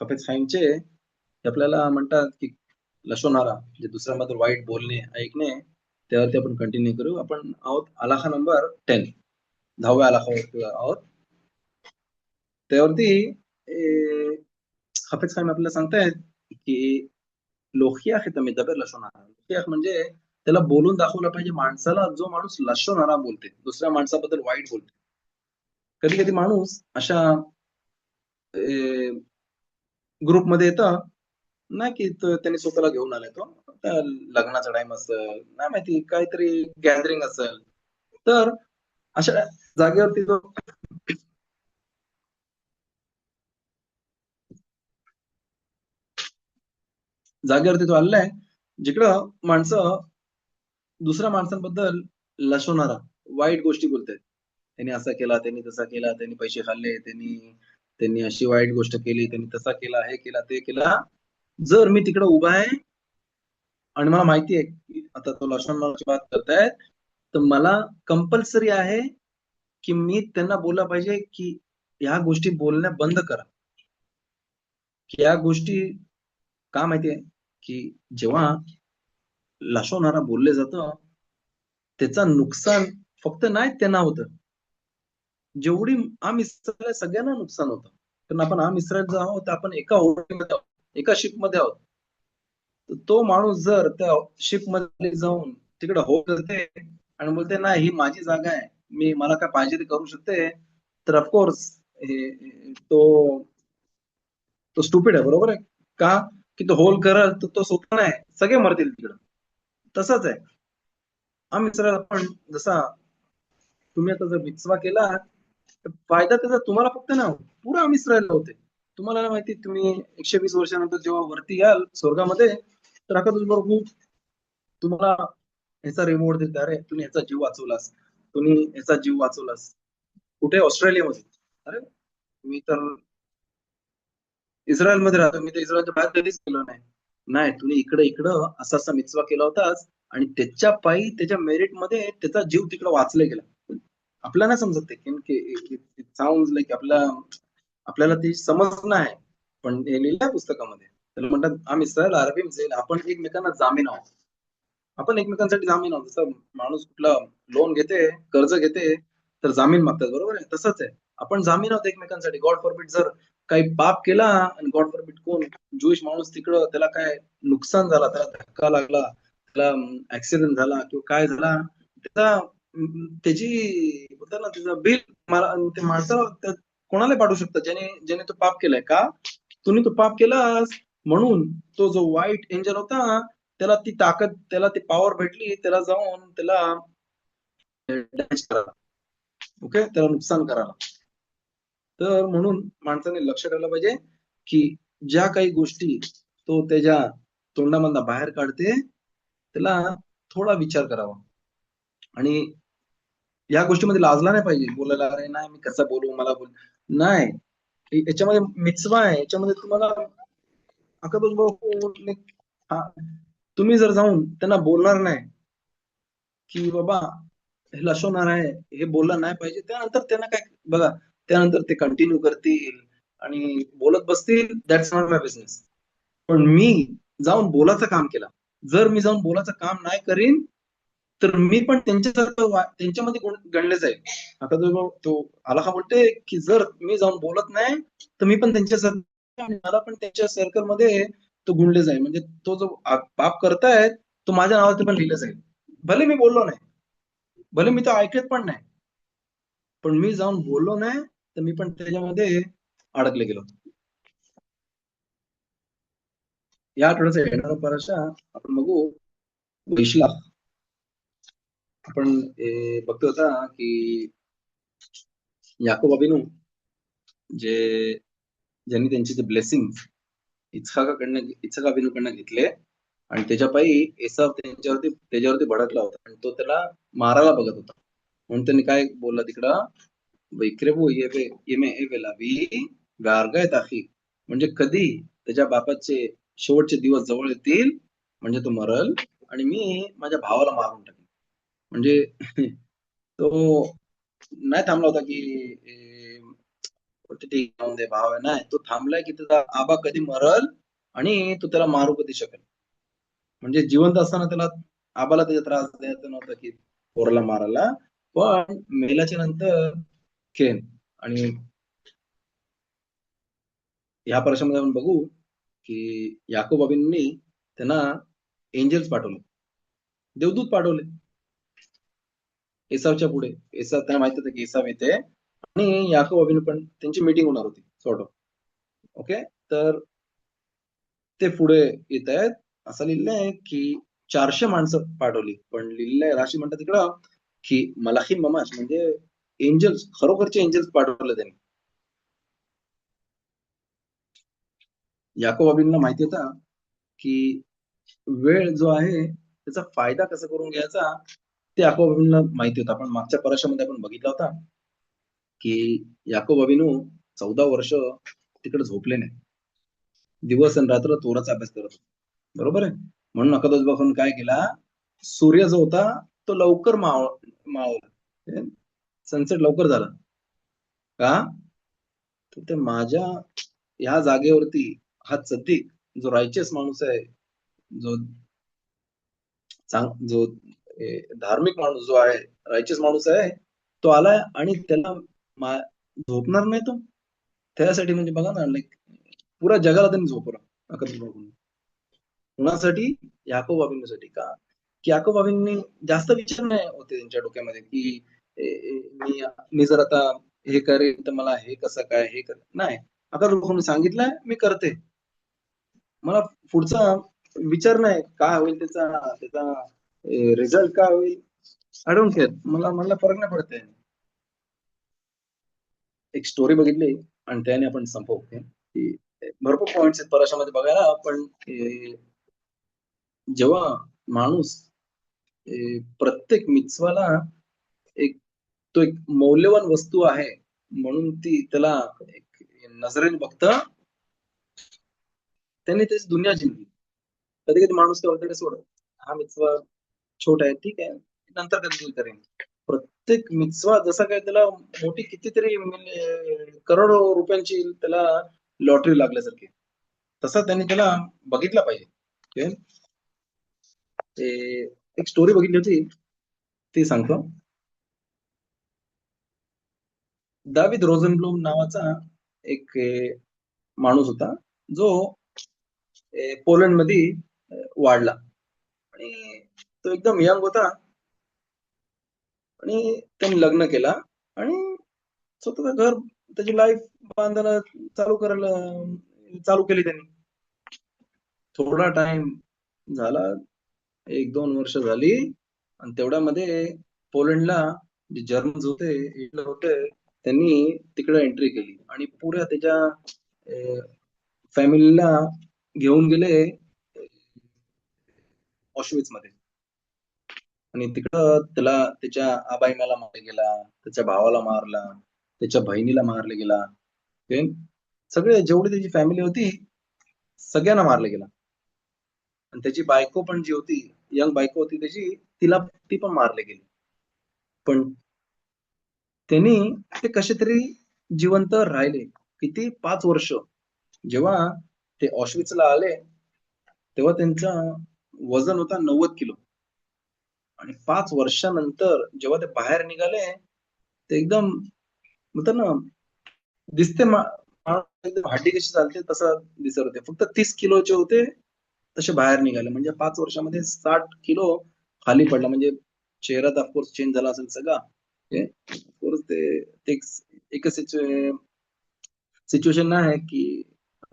S1: हाफिज खाईमचे आपल्याला म्हणतात की लशोनारा म्हणजे दुसऱ्याबद्दल वाईट बोलणे, ऐकणे, त्यावरती आपण कंटिन्यू करू. आपण आहोत आलाखा नंबर 10, 10व्या आलाखावरती आहोत. त्यावरती हाफिज खाईम आपल्याला सांगतायत की लोहियाख מדבר לשון הרע. लोहियाख म्हणजे त्याला बोलून दाखवलं पाहिजे माणसाला, जो माणूस लशोनारा बोलते, दुसऱ्या माणसाबद्दल वाईट बोलते. कधी कधी माणूस अशा ग्रुपमध्ये येतं ना की त्यांनी स्वतःला घेऊन आलाय, तो लग्नाचा टाइम असेल, नाही माहिती काहीतरी गॅदरिंग असेल, तर अशा जागेवरती तो आलेला आहे जिकडं माणसं दुसऱ्या माणसांबद्दल लशवणारा वाईट गोष्टी बोलतात. त्यांनी असा केला, त्यांनी तसा केला, त्यांनी पैसे खाल्ले, त्यांनी त्यांनी अशी वाईट गोष्ट केली, त्यांनी तसा केला, हे केला, ते केला. जर मी तिकडे उभा आहे आणि मला माहिती आहे की आता तो लशवणाराची बात करतायत, तर मला कंपल्सरी आहे की मी त्यांना बोलला पाहिजे की ह्या गोष्टी बोलण्या बंद करा. की या गोष्टी का माहितीये की जेव्हा लशवणारा बोलले जातं, त्याचा नुकसान फक्त नाही त्यांना होतं, जेवढी आम इस्रायल सगळ्यांना नुकसान होतं. कारण आपण आम इस्रायल जो आहोत, आपण एका होडीमध्ये आहोत, एका शिपमध्ये आहोत. तो माणूस जर त्या शिप मध्ये जाऊन तिकडे हो करते आणि बोलते नाही ही माझी जागा आहे, मी मला काय पाहिजे ते करू शकते, तर ऑफकोर्स तो तो स्टुपिड आहे, बरोबर आहे का? की तो होल करल तर तो स्वतः नाही, सगळे मरतील तिकडं. तसंच आहे आम्ही इस्रायल. आपण जसा तुम्ही आता जर मिtzवा केला तर फायदा त्याचा तुम्हाला फक्त ना, पुरा आम्ही इस्रायलला होते. तुम्हाला माहिती, तुम्ही 120 वर्षानंतर जेव्हा वरती याल स्वर्गामध्ये, तर अका बरोबर तुम्हाला ह्याचा रिमोट देते, अरे तुम्ही ह्याचा जीव वाचवलास, तुम्ही ह्याचा जीव वाचवलास. कुठे? ऑस्ट्रेलियामध्ये. अरे मी तर इस्रायलमध्ये राहतो, मी तर इस्रायलच्या बाहेर कधीच गेलो नाही. नाही, तुम्ही इकडे इकडं असा असा मिtzवा केला होतास आणि त्याच्या पायी त्याच्या मेरिट मध्ये त्याचा जीव तिकडे वाचला गेला. आपल्याला नाही समजत ते साऊंड लाईक आपल्याला ती समज नाही, पण हे लिहिलंय पुस्तकामध्ये. त्याला म्हणतात आम्ही इस्रायल अरबी म्हणजे आपण एकमेकांना जामीन आहोत. आपण एकमेकांसाठी जामीन आहोत. जसं माणूस कुठला लोन घेते, कर्ज घेते, तर जामीन मागतात, बरोबर आहे? तसंच आहे, आपण जामीन आहोत एकमेकांसाठी. गॉड फॉरबिड जर काही पाप केला आणि गॉड फॉरबिड कोण ज्यूइश माणूस तिकडं त्याला काय नुकसान झाला, त्याला धक्का लागला, त्याला ऍक्सिडेंट झाला किंवा काय झाला, त्याचा त्याची बोलतात ना त्याचं बिल ते माणसाला कोणाला पाठवू शकतं, ज्याने ज्याने तो पाप केलाय का? तुम्ही तो पाप केलास म्हणून तो जो वाईट एंजल होता, त्याला ती ताकद, त्याला ती पॉवर भेटली, त्याला जाऊन त्याला डॅमेज करायला, ओके, त्याला नुकसान करायला. तर म्हणून माणसाने लक्ष ठेवलं पाहिजे की ज्या काही गोष्टी तो त्याच्या तोंडामधला बाहेर काढते, त्याला थोडा विचार करावा आणि या गोष्टीमध्ये लाजला नाही पाहिजे बोलायला. अरे नाही मी कसं बोलू, मला बोल नाही, याच्यामध्ये मिtzवा आहे, याच्यामध्ये तुम्हाला हा, तुम्ही जर जाऊन त्यांना बोलणार नाही की बाबा हे लसवणार आहे, हे बोललं नाही पाहिजे, त्यानंतर त्यांना काय बघा, त्यानंतर ते कंटिन्यू करतील आणि बोलत बसतील, दॅट्स नॉट माय बिझनेस. पण मी जाऊन बोलायचं काम केलं. जर मी जाऊन बोलायचं काम नाही करीन, तर मी पण त्यांच्यासारखं त्यांच्यामध्ये गणले जाईल. आता तो आला का बोलते की जर मी जाऊन बोलत नाही, तर मी पण त्यांच्यासारखं आणि मला पण त्यांच्या सर्कल मध्ये तो गुणले जाईल. म्हणजे तो जो पाप करतायत तो माझ्या नावावरती पण लिहिलं जाईल. भले मी बोललो नाही, भले मी तो ऐकत पण नाही, पण मी जाऊन बोललो नाही, तर मी पण त्याच्यामध्ये अडकले गेलो. या आठवड्याचा येणारा पराशा आपण बघू वैशला. आपण बघतो होता की याकोब अभिनू जे ज्यांनी त्यांचे जे ब्लेसिंग इच्छा अभिनूकडनं घेतले आणि त्याच्या पायी एसाव त्याच्यावरती भडकला होता आणि तो त्याला मारायला बघत होता. म्हणून त्यांनी काय बोलला तिकडं वैक्रेबू येमे एवेलावी गारगायत आखी, म्हणजे कधी त्याच्या बापाचे शेवटचे दिवस जवळ येतील, म्हणजे तो मरल आणि मी माझ्या भावाला मारून टाकेन. म्हणजे तो नाही थांबला होता की ते जाऊन दे भाव आहे, नाही तो थांबलाय की त्याचा आबा कधी मरल आणि तो त्याला मारू कधी शकेल. म्हणजे जिवंत असताना त्याला आबाला त्याचा त्रास द्यायचा नव्हता की पोराला मारायला, पण मेल्याच्या नंतर खेळ. आणि ह्या प्रश्नामध्ये आपण बघू की याकूब अबींनी त्यांना एंजल्स पाठवले, देवदूत पाठवले एसावच्या पुढे. एसाव त्यांना माहित होतं की एसाव येते आणि याकूब अबीन पण त्यांची मीटिंग होणार होती सॉर्ट ऑफ. ओके, तर ते पुढे येत आहेत. असं लिहिलंय की 400 माणसं पाठवली, पण लिहिलंय राशी म्हणतात तिकडं की मलाखी ममाश, म्हणजे एंजल्स, खरोखरचे एंजल्स पाठवले त्यांनी. याकूब अबींना माहिती होता की वेळ जो आहे त्याचा फायदा कसा करून घ्यायचा, ते याकूब अबींना माहिती होता. आपण मागच्या पराशामध्ये आपण बघितला होता की याकूब अबीनू 14 वर्ष तिकडे झोपले नाही, दिवस आणि रात्र तोराचा अभ्यास करत होते. बरोबर आहे. म्हणून अकादोस बापून काय केला, सूर्य जो होता तो लवकर मावळला, सनसेट लवकर झाला. का तर ते माझ्या ह्या जागेवरती हा सद्दिक जो रायचस माणूस आहे, जो जो धार्मिक माणूस जो आहे, रायचस माणूस आहे, तो आलाय आणि त्याला झोपणार नाही तो. त्यासाठी म्हणजे बघा ना, लाईक पुऱ्या जगाला त्यांनी झोपवलं अकादोस बापूंनी. कुणासाठी? याकूब बाबींसाठी. का? की याकूब बाबींनी जास्त विचार नाही होते त्यांच्या डोक्यामध्ये की मी जर आता हे करेन तर मला हे कसं काय हे कर नाही. आता लोकांनी सांगितलंय मी करते. मला पुढचा विचार नाही काय होईल त्याचा त्याचा रिझल्ट काय होईल. I don't care. मला फरक नाही पडते. एक स्टोरी बघितली आणि त्याने आपण संपवू. की भरपूर पॉइंट्स आहेत पराशामध्ये बघायला, पण जेव्हा माणूस प्रत्येक मिtzवाला एक तो एक मौल्यवान वस्तू आहे म्हणून ती त्याला एक नजरेने बघता, त्यांनी त्याची दुनिया जिंकली. कधी कधी माणूस काय म्हणतो सोड, हा मिtzवा छोटा आहे, ठीक आहे, नंतर कधी करेन. प्रत्येक मिtzवा जसा काय त्याला मोठी कितीतरी करोडो रुपयांची त्याला लॉटरी लागल्यासारखी, तसा त्यांनी त्याला बघितला पाहिजे. Okay? ते एक स्टोरी बघितली होती, ती सांगतो. दाविद रोझनब्लूम नावाचा एक माणूस होता, जो पोलंड मध्ये वाढला आणि तो एकदम यंग होता आणि त्यांनी लग्न केला आणि स्वतःचं घर, त्याची लाईफ बांधायला चालू केली त्यांनी. थोडा टाइम झाला, 1-2 वर्ष झाली आणि तेवढ्यामध्ये पोलंडला जे जर्मन्स होते, हिटलर होते, त्यांनी तिकडे एंट्री केली आणि पुऱ्या त्याच्या फॅमिलीला घेऊन गेले ऑशविट्स मध्ये. आणि तिकडं त्याला त्याच्या आबाईमाला मारला गेला, त्याच्या भावाला मारला, त्याच्या बहिणीला मारले गेला. ते सगळे जेवढी त्याची फॅमिली होती सगळ्यांना मारले गेला. आणि त्याची बायको पण जी होती, यंग बायको होती त्याची, ती पण मारले गेली. पण त्यांनी ते कसे तरी जिवंत राहिले. किती? 5 वर्ष. जेव्हा ते ऑशविट्सला आले तेव्हा त्यांचं वजन होता 90 किलो. आणि 5 वर्षानंतर जेव्हा ते बाहेर निघाले, ते एकदम म्हणतात ना, दिसते एकदम हड्डी कशी चालते तसं दिसत होते. फक्त 30 किलोचे होते, तसे बाहेर निघाले. म्हणजे 5 वर्षामध्ये 60 किलो खाली पडला. म्हणजे चेहरा तर ऑफकोर्स चेंज झाला असेल सगळा. ऑफकोर्स ते एकच सिच्युएशन नाही आहे की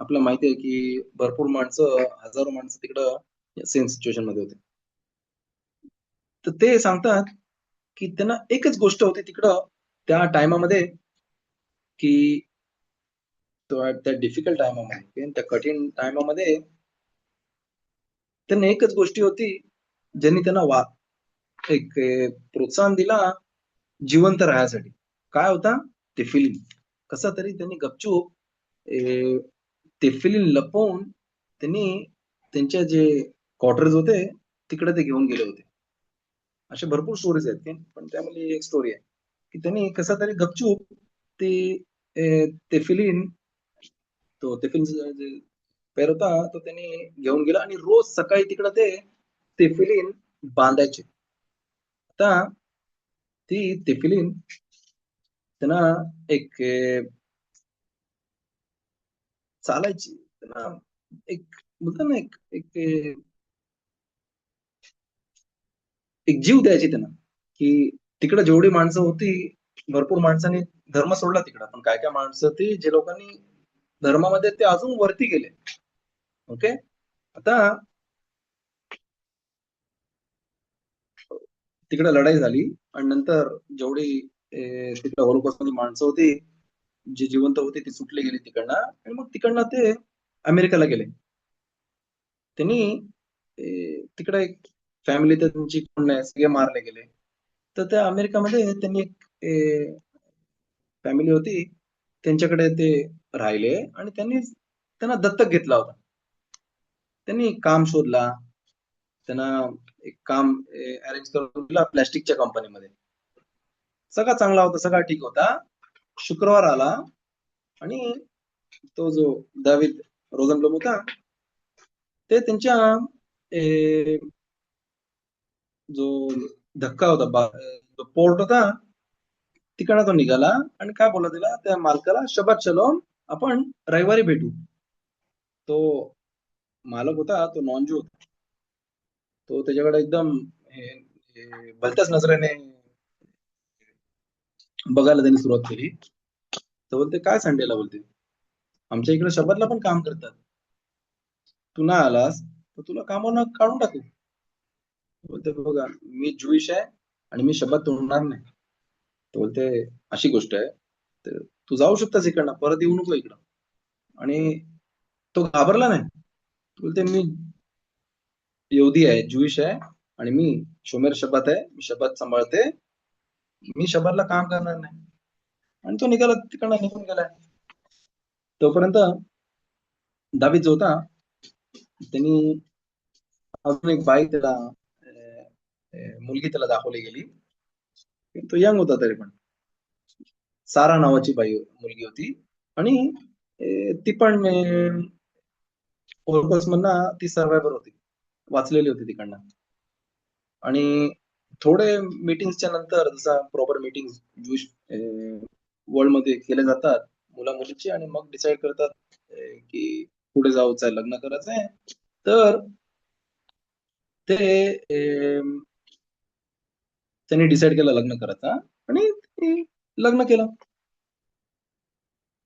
S1: आपल्याला माहिती आहे की भरपूर माणसं, हजारो माणसं तिकडं सेम सिच्युएशन मध्ये होते. तर ते सांगतात की त्यांना एकच गोष्ट होती तिकडं त्या टायमामध्ये, की त्या डिफिकल्ट टायमामध्ये, त्या कठीण टायमामध्ये त्यांना एकच गोष्टी होती, ज्यांनी त्यांना एक प्रोत्साहन दिला जिवंत राहण्यासाठी. काय होता? तेफिलीन कसा तरी त्यांनी गपचूप तेफिलीन लपवून त्यांनी त्यांच्या जे क्वार्टर्स होते तिकडे ते घेऊन गेले होते. असे भरपूर स्टोरीज आहेत की, पण त्यामध्ये एक स्टोरी आहे की त्यांनी कसा तरी गपचूप ते तेफिलीन तो तेफिलीन जे पेर होता तो त्यांनी घेऊन गेला आणि रोज सकाळी तिकडे ते तेफिलीन बांधायचे. आता ती तेफिलीन त्यांना एक चालायची त्यांना एक बोलतात ना एक एक एक जीव द्यायची त्यांना की तिकडे जेवढी माणसं होती भरपूर माणसांनी धर्म सोडला तिकडं, पण काय काय माणसं ती जे लोकांनी धर्मामध्ये ते अजून वरती गेले. ओके. आता तिकडे लढाई झाली आणि नंतर जेवढी तिकडे होलोकॉस्ट मध्ये माणसं होती जी जिवंत होती ती सुटली गेली तिकडनं आणि मग तिकडनं ते अमेरिकेला गेले. त्यांनी तिकडे एक फॅमिली तर त्यांची कोण नाही, सगळे मारले गेले. तर त्या अमेरिकामध्ये त्यांनी एक फॅमिली होती, त्यांच्याकडे ते राहिले आणि त्यांनी त्यांना दत्तक घेतला होता. त्यांनी काम शोधला, त्यांना एक काम अरेंज करून दिला प्लॅस्टिकच्या कंपनीमध्ये. सगळा चांगला होता, सगळा ठीक होता. शुक्रवार आला आणि तो जो दावीद रोझनब्लम होता ते त्यांच्या जो धक्का होता जो पोर्ट होता तिकडनं तो निघाला आणि काय बोलला तिला त्या मालकाला, शबात शलोम, आपण रविवारी भेटू. तो मालक होता तो नॉन ज्यू होता. तो त्याच्याकडे एकदम भलत्याच नजरेने बघायला त्यांनी सुरुवात केली. तर बोलते काय संडेला, बोलते आमच्या इकडे शबातला पण काम करतात, तू ना आलास तर तुला कामावरून काढून टाकू. बोलते बघा मी ज्यूइश आहे आणि मी शब्द तोडणार नाही. तो बोलते अशी गोष्ट आहे तर तू जाऊ शकतास इकडनं, परत येऊ नको इकडं. आणि तो घाबरला नाही. तो बोलते मी यहुदी आहे, ज्यूइश आहे आणि मी शोमेर शब्बात आहे, मी शब्बात सांभाळते, मी शब्बातला काम करणार नाही. आणि तो निघाला तिकडनं, निघून गेलाय. तोपर्यंत दावीद जो होता त्यांनी अजून एक बाई त्याला मुलगी त्याला दाखवली गेली. तो यंग होता तरी पण, सारा नावाची बाई मुलगी होती आणि ती पण मधनं ती सर्वायवर होती, वाचलेली होती तिकडनं. आणि थोडे मीटिंगच्या नंतर जसा प्रॉपर मीटिंग ज्यूश वर्ल्ड मध्ये केले जातात मुला मुलीची आणि मग डिसाईड करतात की पुढे जाऊचं लग्न करायचंय, तर ते त्यांनी डिसाईड केलं लग्न करायचं आणि लग्न केलं.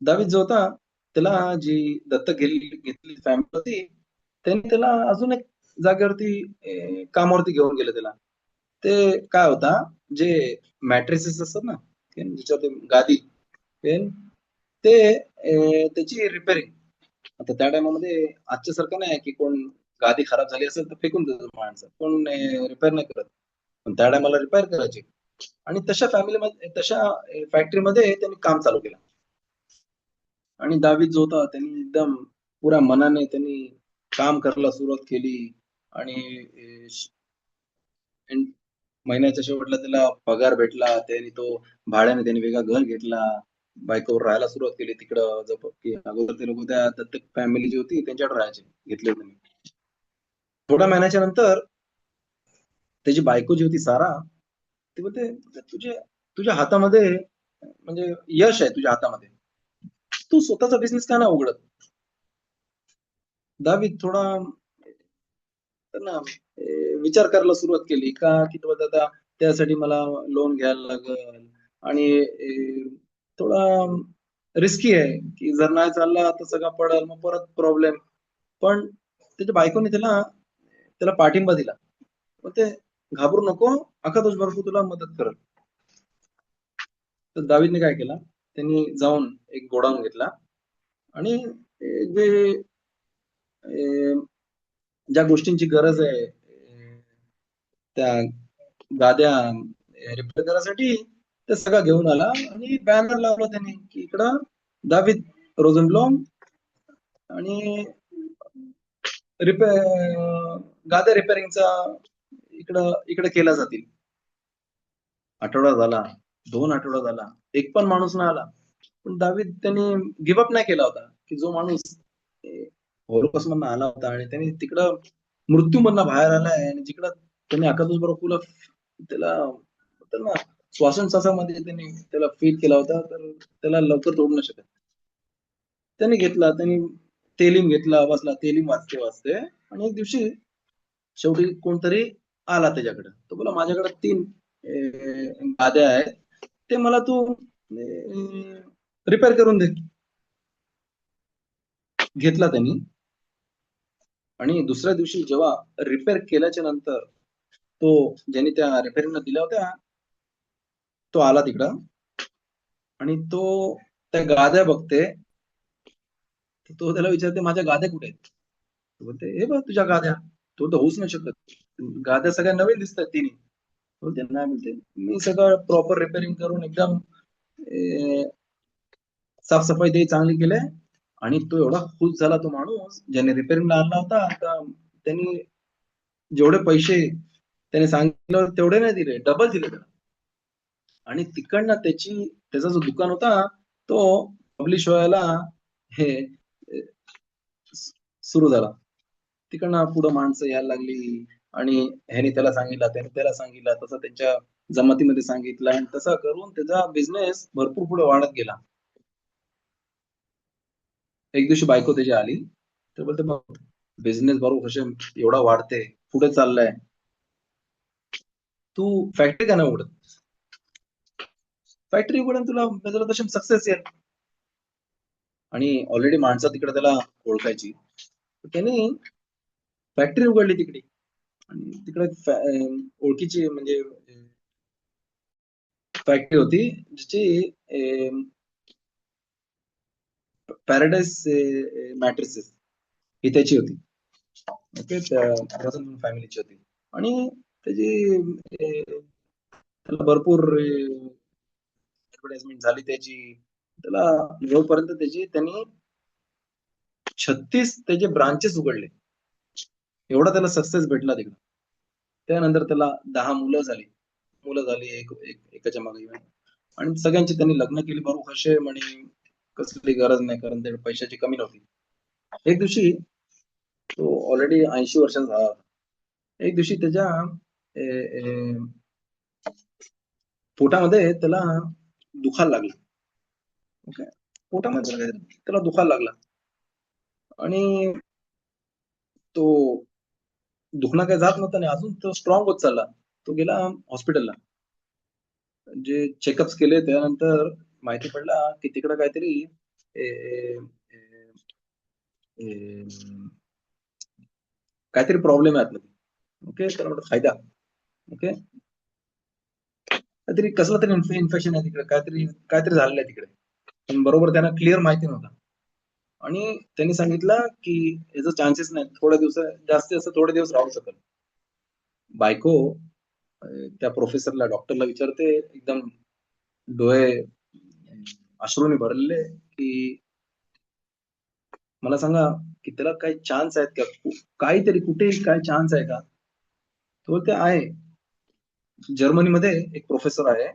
S1: दावीद जो होता त्याला जी दत्तक घेतली फॅमिली होती त्यांनी त्याला अजून एक जागेवरती कामावरती घेऊन गेले त्याला. ते काय होता जे मॅट्रेसेस असतात ना ज्याच्यावरती गादी ते त्याची रिपेअरिंग. आता त्या टायमामध्ये आजच्या सारखं नाही की कोण गादी खराब झाली असेल तर फेकून देतो माणसं, कोण रिपेअर नाही करत, पण त्या टायमाला रिपेअर करायचे. आणि तशा फॅमिलीमध्ये तशा फॅक्टरीमध्ये त्यांनी काम चालू केलं. आणि दावीद जो होता त्यांनी एकदम पुऱ्या मनाने त्यांनी काम करायला सुरुवात केली आणि महिन्याच्या शेवटला त्याला पगार भेटला. त्याने तो भाड्याने त्याने वेगळा घर घेतला, बायकोवर राहायला सुरुवात केली तिकडं. की अगोदर ते लोक त्या दत्तक फॅमिली जी होती त्यांच्याकडे राहायचे, घेतले त्यांनी. थोड्या महिन्याच्या नंतर त्याची बायको जी होती सारा ती बोलते तुझ्या हातामध्ये म्हणजे यश आहे तुझ्या हातामध्ये, तू स्वतःचा बिझनेस का नाही उघडत. दावीद थोडा त्यांना विचार करायला सुरुवात केली का की बाबा आता त्यासाठी मला लोन घ्यायला लागल आणि थोडा रिस्की आहे की जर नाही चालला तर सगळं पडेल मग परत प्रॉब्लेम. पण त्याच्या बायकोने त्याला त्याला पाठिंबा दिला. मग ते घाबरू नको, अख्खा दिवसभर तुला मदत करत. तर दावीदने काय केलं, त्यांनी जाऊन एक गोडाऊन घेतला आणि जे ज्या गोष्टींची गरज आहे त्या गाद्या रिपेअर करायसाठी ते सगळं घेऊन आला आणि बॅनर लावला त्यांनी की इकडं दावीद रोझनब्लॉम आणि गाद्या रिपेअरिंगचा इकडं इकडे केला जातील. आठवडा झाला, 2 आठवडा झाला, एक पण माणूस नाही आला. पण दावीद त्यांनी गिव्हअप नाही केला होता की जो माणूस होलोकॉस्ट मधनं आला होता आणि त्यांनी तिकडं मृत्यूमधनं बाहेर आलाय आणि जिकडं त्यांनी अकादूसबरोबर त्याला त्याला श्वासोच्छवासामध्ये त्यांनी त्याला फील केला होता, तर त्याला लवकर तोडू नाही शकत. त्यांनी घेतला, त्यांनी तेलीम घेतला, बसला तेलीम वाचते वाचते आणि एक दिवशी शेवटी कोणतरी आला त्याच्याकडे. तो बोला माझ्याकडे 3 गाद्या आहेत, ते मला तू रिपेअर करून दे. घेतला त्यांनी आणि दुसऱ्या दिवशी जेव्हा रिपेअर केल्याच्या नंतर तो ज्यांनी त्या रिपेअरिंगला दिल्या होत्या, तो आला तिकडं आणि तो त्या गाद्या बघते. तो त्याला विचारते माझ्या गाद्या कुठे आहेत? तो बोलते हे बघ तुझ्या गाद्या. तो तर होऊच नाही शकत, गाद्या सगळ्या नवीन दिसतात तिन्ही. बोलते नाही, बोलते मी सगळं प्रॉपर रिपेअरिंग करून एकदम साफसफाई ते चांगली केले. आणि तो एवढा खुश झाला तो माणूस ज्याने रिपेअरिंगला आणला होता, त्यांनी जेवढे पैसे त्याने सांगितलं तेवढे नाही दिले, डबल दिले त्याला. आणि तिकडनं त्याचा जो दुकान होता तो पब्लिश व्हायला हे सुरू झाला. तिकडनं पुढं माणसं यायला लागली आणि ह्याने त्याला सांगितलं, त्याने त्याला सांगितलं, तसं त्यांच्या जमातीमध्ये सांगितलं आणि तसं करून त्याचा बिझनेस भरपूर पुढे वाढत गेला. एक दिवशी बायको त्याची आली, तर बोलते बघ बिझनेस बरोबर कसे एवढा वाढते, पुढे चाललाय, तू फॅक्टरी का नाही उघडत? फॅक्टरी उघडून तुला तशी सक्सेस येईल. आणि ऑलरेडी माणसं तिकडे त्याला ओळखायची. त्याने फॅक्टरी उघडली तिकडे आणि तिकडे ओळखीची म्हणजे फॅक्टरी होती जिची पॅराडाईस मॅट्रेसेस ही त्याची होती. ओके, फॅमिलीची होती आणि त्याची त्याला भरपूर ऍडव्हर्टाइजमेंट झाली त्याची. त्याला जोपर्यंत त्यांनी 36 त्याचे ब्रांचेस उघडले, एवढा त्याला सक्सेस भेटला तिकडे. त्यानंतर त्याला 10 मुलं झाली एकाच्या मागे आणि सगळ्यांची त्यांनी लग्न केली बरोबर कसे म्हणे, कसली गरज नाही, कारण त्या पैशाची कमी नव्हती. एक दिवशी तो ऑलरेडी 80 वर्षांचा झाला. एक दिवशी त्याच्या पोटामध्ये त्याला दुखायला लागलं. ओके, पोटामध्ये त्याला दुखायला लागला आणि तो दुखणं काही जात नव्हतं आणि अजून तो स्ट्रॉंग होत चालला. तो गेला हॉस्पिटलला, जे चेकअप्स केले त्यानंतर माहिती पडला की तिकडे काहीतरी काहीतरी प्रॉब्लेम आहे आतमध्ये. ओके, त्याला म्हणतात फायदा. ओके, काहीतरी कसलं तरी इन्फेक्शन आहे तिकडे, काहीतरी काहीतरी झालेलं आहे तिकडे, पण बरोबर त्यांना क्लिअर माहिती नव्हता. आणि त्यांनी सांगितलं की याचा चान्सेस नाही, थोड्या दिवस जास्तीत जास्त थोडे दिवस राहू शकेल. बायको त्या प्रोफेसरला डॉक्टरला विचारते, एकदम डोळे अश्रूने भरलेले, की मला सांगा की त्याला काही चान्स आहेत का, काहीतरी कुठे काय चान्स आहे का? तो ते आहे. जर्मनीमध्ये एक प्रोफेसर आहे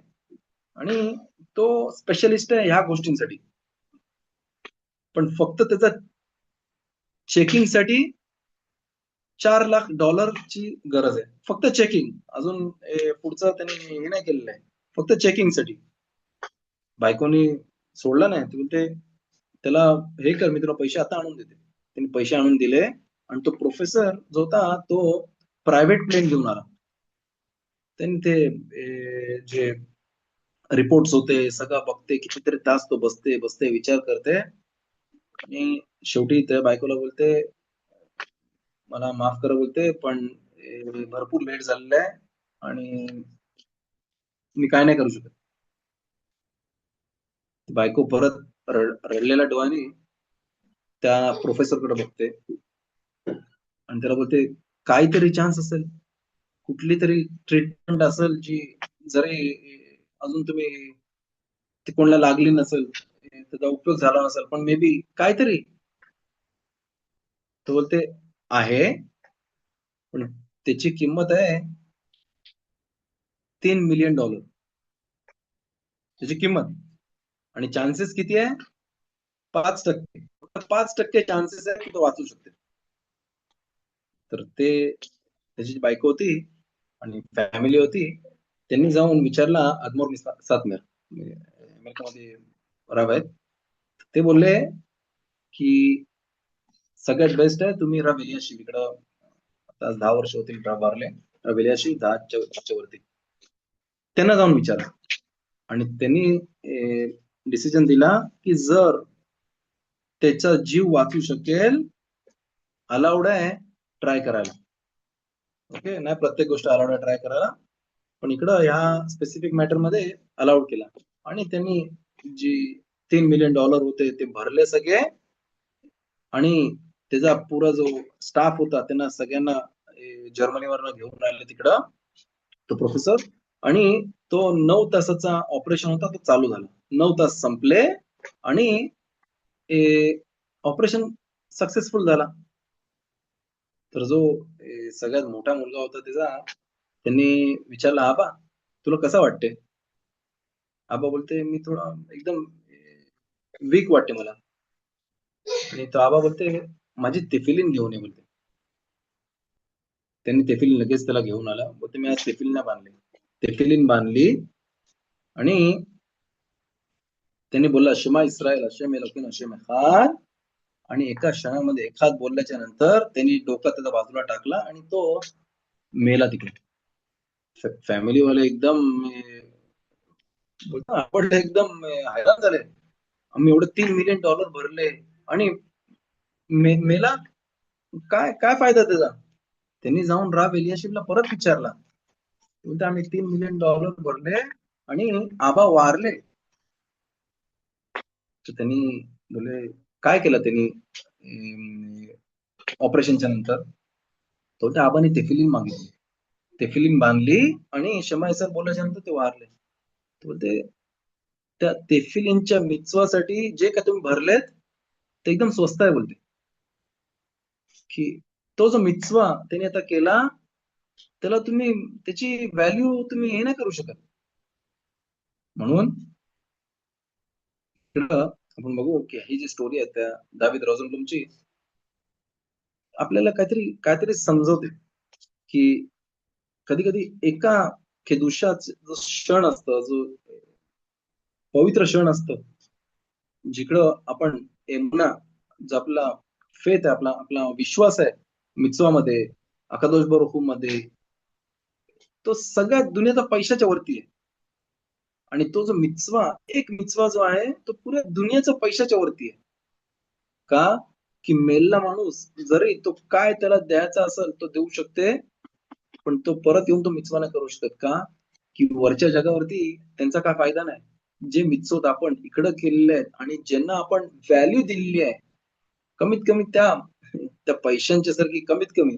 S1: आणि तो स्पेशलिस्ट आहे ह्या गोष्टींसाठी, पण फक्त त्याचा चेकिंगसाठी $4 लाख गरज आहे, फक्त चेकिंग. अजून पुढचं त्यांनी हे नाही केलेलं आहे, फक्त चेकिंगसाठी. बायकोनी सोडला नाही, ती बोलते त्याला हे कर, मी तुला पैसे आता आणून देते. त्यांनी पैसे आणून दिले आणि तो प्रोफेसर जो होता तो प्रायव्हेट प्लेन घेऊन आला. त्यांनी ते जे रिपोर्ट्स होते सगळं बघते, कितीतरी तास तो बसते बसते विचार करते आणि शेवटी त्या बायकोला बोलते मला माफ करा, बोलते पण भरपूर लेट झालेलं आहे आणि मी काय नाही करू शकत. बायको परत रडलेल्या डोळ्याने त्या प्रोफेसरकडे बघते आणि त्याला बोलते काहीतरी चान्स असेल, कुठली तरी ट्रीटमेंट असेल जी जरी अजून तुम्ही ती कोणाला लागली नसेल, त्याचा उपयोग झाला नसेल, पण मे बी काहीतरी. तो बोलते आहे, पण त्याची किंमत आहे $3 मिलियन, त्याची किंमत. आणि चान्सेस किती आहे? 5%. फक्त 5% चान्सेस आहे की तो वाचू शकते. तर ते, त्याची बायको होती आणि फॅमिली होती. त्यांनी जाऊन विचारला अदमोर सातमेर, अमेरिकेमध्ये राव आहेत. ते बोलले की सगळ्यात बेस्ट आहे तुम्ही रवेलियाशी इकडं, आता 10 वर्ष होतील भारले, रवेलियाशी 10च्या वरती त्यांना जाऊन विचारा. आणि त्यांनी डिसिजन दिला की जर त्याचा जीव वाचू शकेल, अलाउड आहे ट्राय करायला. ओके, नाही प्रत्येक गोष्ट अलाउड आहे ट्राय करायला, पण इकडं ह्या स्पेसिफिक मॅटर मध्ये अलाउड केला. आणि त्यांनी जी $3 मिलियन होते ते भरले सगळे. आणि त्याचा पुरा जो स्टाफ होता त्यांना सगळ्यांना जर्मनीवरनं घेऊन आले तिकडं, तो प्रोफेसर. आणि तो 9 तासाचा ऑपरेशन होता, तो चालू झाला. 9 तास संपले आणि ऑपरेशन सक्सेसफुल झाला. तर जो सगळ्यात मोठा मुलगा होता त्याचा, त्यांनी विचारला, आबा तुला कसं वाटते? आबा बोलते मी थोडा एकदम वीक वाटते मला. आणि तो आबा बोलते माझी तेफिलीन घेऊन ये बोलते. त्यांनी तेफिलीन लगेच त्याला घेऊन आला. बोलते मी आज तेफिलीन बांधली. तेफिलीन बांधली आणि त्यांनी बोलला शमा इस्रायल हशेम एलोकेन हशेम एखाद. आणि एका क्षणामध्ये एखाद बोलल्याच्या नंतर त्यांनी डोका त्याचा बाजूला टाकला आणि तो मेला तिकडे. फॅमिली वाले एकदम आपण एकदम हैराण झाले. आम्ही एवढे $3 मिलियन भरले आणि मेला, काय काय फायदा त्याचा? त्यांनी जाऊन राव एलियाशिपला परत विचारला. बोलते आम्ही $3 मिलियन भरले आणि आबा वारले. तर त्यांनी बोले काय केलं त्यांनी ऑपरेशनच्या नंतर? तो त्या आबाने तेफिलीन मागितली, तेफिलीन बांधली आणि शमा सर बोलल्याच्या नंतर ते वारले. तो बोलते त्या तेफिलीनच्या मित्वासाठी जे काय तुम्ही भरलेत ते एकदम स्वस्त आहे बोलते. की तो जो मित्वा त्याने आता केला, त्याला तुम्ही त्याची व्हॅल्यू तुम्ही हे नाही करू शकत. म्हणून आपण बघू की ही जी स्टोरी आहे त्या दावीद रोझनब्लूमची, आपल्याला काहीतरी काहीतरी समजवते की कधी कधी एका खेदुशाचा जो क्षण असतो, जो पवित्र क्षण असतो, जिकडं आपण एमना, जो आपला फेथ आहे, आपला आपला विश्वास आहे मित्वामध्ये, अकादोश बरोखू मध्ये, तो सगळ्यात दुनियाचा पैशाच्या वरती आहे. आणि तो जो मित्वा, एक मित्वा जो आहे तो पुऱ्या दुनियाचा पैशाच्या वरती आहे. का? की मेलेला माणूस जरी तो काय त्याला द्यायचा असेल तो देऊ शकते, पण तो परत येऊन तो मित्वा नाही करू शकत. का? की वरच्या जगावरती त्यांचा काय फायदा नाही. जे मित्सोत आपण इकडं केलेले आहेत आणि ज्यांना आपण व्हॅल्यू दिलेली आहे, कमीत कमी त्या त्या पैशांच्या सारखी कमीत कमी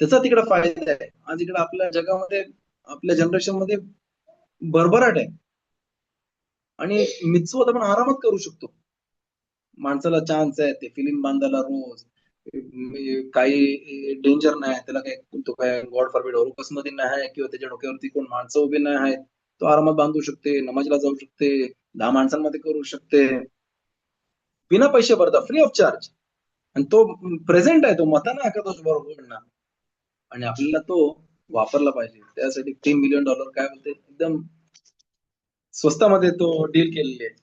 S1: त्याचा तिकडे फायदा आहे. आज इकडे आपल्या जगामध्ये, आपल्या जनरेशन मध्ये भरभराट आहे. आणि मित्सोत आपण आरामात करू शकतो. माणसाला चान्स आहे ते फिल्म बांधायला रोज, काही डेंजर नाही त्याला, काय तो काय गॉड फॉरबिड होरुकस मध्ये नाही आहे, किंवा त्याच्या डोक्यावरती कोण माणसं उभी नाही आहेत, तो आरामात बांधू शकते, नमाजला जाऊ शकते, 10 माणसांमध्ये करू शकते, बिना पैसे भरता, फ्री ऑफ चार्ज. आणि तो प्रेझेंट आहे, तो मता नाही का तो बरोबर. आणि आपल्याला तो वापरला पाहिजे. त्यासाठी $3 मिलियन काय बोलते एकदम स्वस्तामध्ये तो डील केलेली आहे.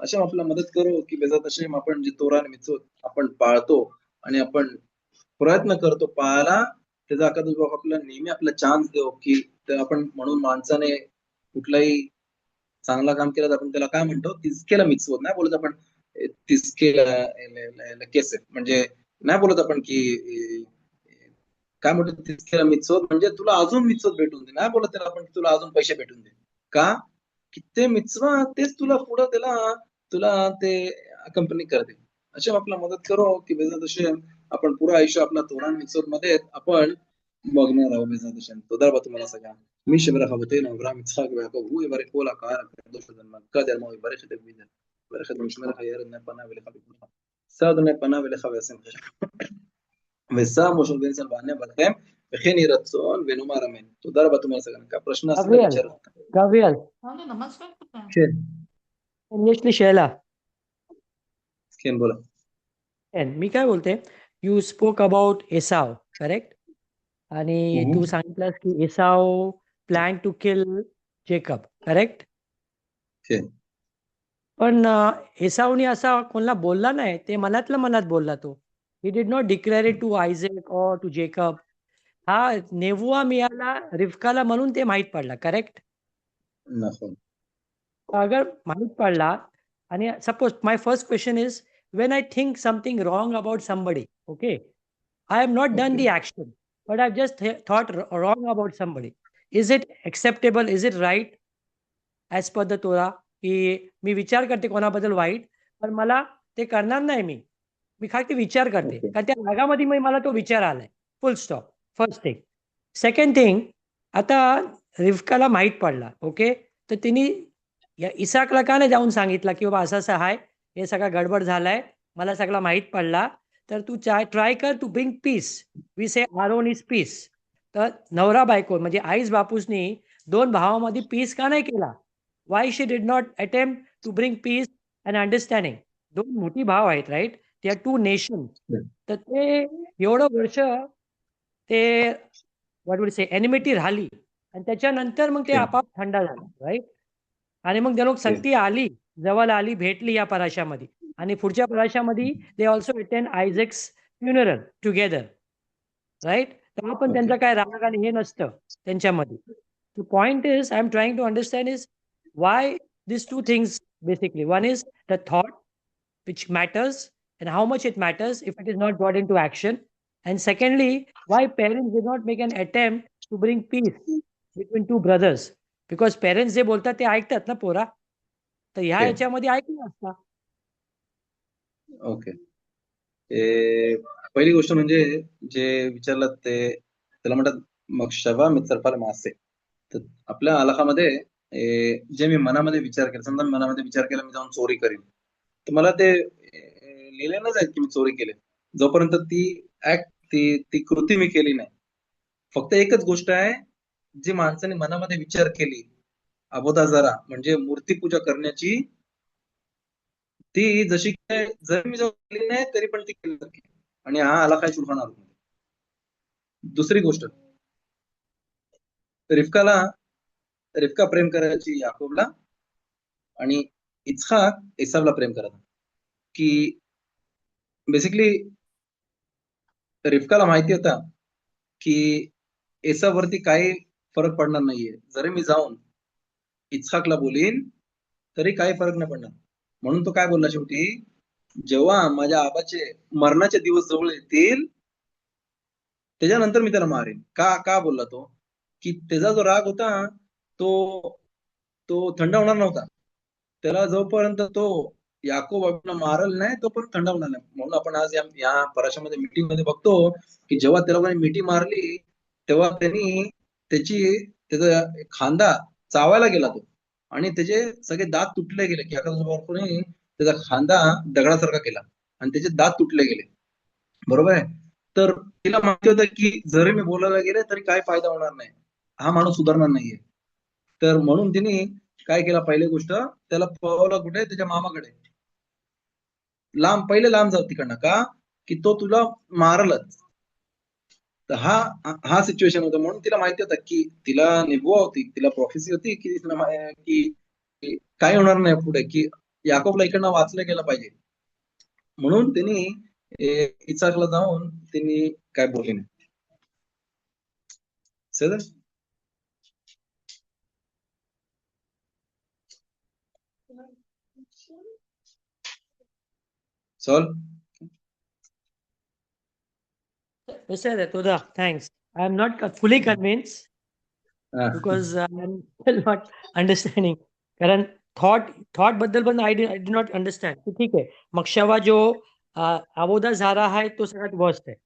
S1: अशी आपल्याला मदत करू की बेजात असे आपण जे तोरा आणि मिचोत आपण पाळतो आणि आपण प्रयत्न करतो पाळायला, त्याचा आपल्याला नेहमी आपला चान्स देऊ की आपण म्हणून माणसाने कुठलाही चांगला काम केलं तर आपण त्याला काय म्हणतो, तिसकेला मिचवत नाही बोलत आपण. तिसकेला केस म्हणजे नाही बोलत आपण की काय म्हणतो तिसकेला मिचवत, म्हणजे तुला अजून मिचवत भेटून दे, नाही बोलत त्याला आपण तुला अजून पैसे भेटून दे. का? की ते मिचवा तेच तुला पुढं त्याला तुला ते कंपनी करते. अशी आपल्याला मदत करो की बेजात असे आपण पुरं आयुष्य आपला तोरण मिचवत मध्ये आपण बघणार आहोत. बेजात असे तो तुम्हाला सगळ्या מי שברך אבותינו אברהם יצחק ויעקב הוא יברך כל הקהל הקדוש הזה מהקדם הוא יברך את דוד יברך את משמרך יאר את פניו אליך בגבולך שא אדוני פניו אליך וישם חשך ושם משה בן וענה ברכם וכן יהי רצון ונאמר אמן. תודה רבה तुम्हाला सगळ्यांना. प्रश्न असला
S2: גבריאל,
S1: विचारा.
S2: גבריאל,
S1: כן,
S2: יש לי שאלה.
S1: כן बोला.
S2: כן, मी काय बोलते, you spoke about Esau, correct? आणि तू सांगितलंस की Esau plan to kill Jacob, correct?
S1: כן.
S2: पण एसावने असा कोणाला बोलला नाही, ते मनातल्या मनात बोलला तो. He did not declare it to Isaac or to Jacob. हा नेबुआ मिळाला रिफकाला म्हणून ते माहीत पडला, करेक्ट?
S1: נכון.
S2: अगर माहीत पडला आणि suppose my first question is when I think something wrong about somebody, okay, I have not done
S1: Okay.
S2: the action, but I've just thought wrong about somebody. Is it acceptable? Is it right as per the Torah? की मी विचार करते कोणाबद्दल वाईट, पण मला ते करणार नाही मी. मी फक्त विचार करते.
S1: Okay.
S2: कारण त्या रागामध्ये मला तो विचार आलाय. फुल stop. First thing. Second thing, आता रिफकाला माहीत पडला, ओके, तर तिने या इसाकला का नाही जाऊन सांगितलं की बाबा असं असं आहे, हे सगळं गडबड झालाय, मला सगळं माहीत पडला, तर तू ट्राय कर to bring peace. We say Aaron is peace. तर नवरा बायको म्हणजे आईस बापूसनी दोन भावामध्ये पीस का नाही केला? Why she did not attempt to bring peace and understanding? दोन मोठी भाव आहेत, राईट? ते आर टू नेशन. तर ते एवढं वर्ष ते व्हॉट वुड से एनिमिटी राहिली आणि त्याच्यानंतर मग ते आपाप थंड झालं, राईट? आणि मग ते लोक संगती आली, जवळ आली, भेटली या पराशामध्ये. आणि पुढच्या पराशामध्ये they also attend Isaac's funeral together, right? तेव्हा पण त्यांचं काय राग आणि हे नसतं त्यांच्यामध्ये. The point is, I'm trying to understand is why these two things basically. One is the thought, which matters, and how much it matters if it is not brought into action. And secondly, why parents did not make an attempt to bring peace between two brothers. Because parents जे बोलतात ते ऐकतात ना पोरा. तर ह्या
S1: Okay.
S2: याच्यामध्ये ऐकलं असता.
S1: ओके. पहिली गोष्ट म्हणजे जे विचारलं ते त्याला म्हणतात मक्षवा मित्रफल मासे. तर आपल्या आलाखामध्ये जे मी मनामध्ये विचार केला, समजा मनामध्ये विचार केला मी जाऊन चोरी करीन, तर मला ते लिहिलेलं जाईल की मी चोरी केली, जोपर्यंत ती ऍक्ट ती कृती मी केली नाही. फक्त एकच गोष्ट आहे, जी माणसाने मनामध्ये विचार केली अबोधा जरा म्हणजे मूर्तीपूजा करण्याची, ती जशी काय जरी मी केली नाही तरी पण ती केली जाते. आणि हा आला काय शुल्खान आला. दुसरी गोष्ट, रिफका प्रेम करायची याकोबला आणि इच्छाक एसावला प्रेम करायचा. की बेसिकली रिफकाला माहिती होता की एसावरती काही फरक पडणार नाहीये. जरी मी जाऊन इच्छाकला बोलीन तरी काही फरक नाही पडणार. म्हणून तो काय बोलला शेवटी, जेव्हा माझ्या आबाचे मरणाचे दिवस जवळ येतील त्याच्यानंतर मी त्याला मारेन. का का बोलला तो, की त्याचा जो राग होता तो तो थंड होणार नव्हता. त्याला जोपर्यंत तो याकोब आपल्याला मारल नाही तोपर्यंत थंड होणार नाही. म्हणून आपण आज या पराशामध्ये मीटिंग मध्ये बघतो की जेव्हा त्याला कोणी मिठी मारली तेव्हा त्याचा खांदा चावायला गेला तो आणि त्याचे सगळे दात तुटले गेले, की बापूने त्याचा खांदा दगडासारखा केला आणि त्याचे दात तुटले गेले. बरोबर आहे. तर तिला माहिती होतं की जरी मी बोलायला गेले तरी काय फायदा होणार नाही, हा माणूस सुधारणार नाहीये. तर म्हणून तिने काय केलं, पहिली गोष्ट त्याला पळवलं कुठे, त्याच्या मामाकडे. पहिले लांब जाऊ तिकडनं, का की तो तुला मारलच. तर हा सिच्युएशन होतं. म्हणून तिला माहिती होतं की तिला निबुआ होती, तिला प्रॉफेसी होती की की काय होणार नाही पुढे, की याकोबला इकडनं वाचलं गेलं पाहिजे. म्हणून त्यांनी इचाकला जाऊन त्यांनी काय बोलले नाही. Sir solve.
S2: Mr. Toda, thanks. I am not fully convinced because I am still not understanding. कारण थॉट बद्दल पण आय डि नॉट अंडरस्टँड. ठीक आहे, मक्षवा जो अबोधा झाला आहे तो सगळ्यात वर्स्ट आहे.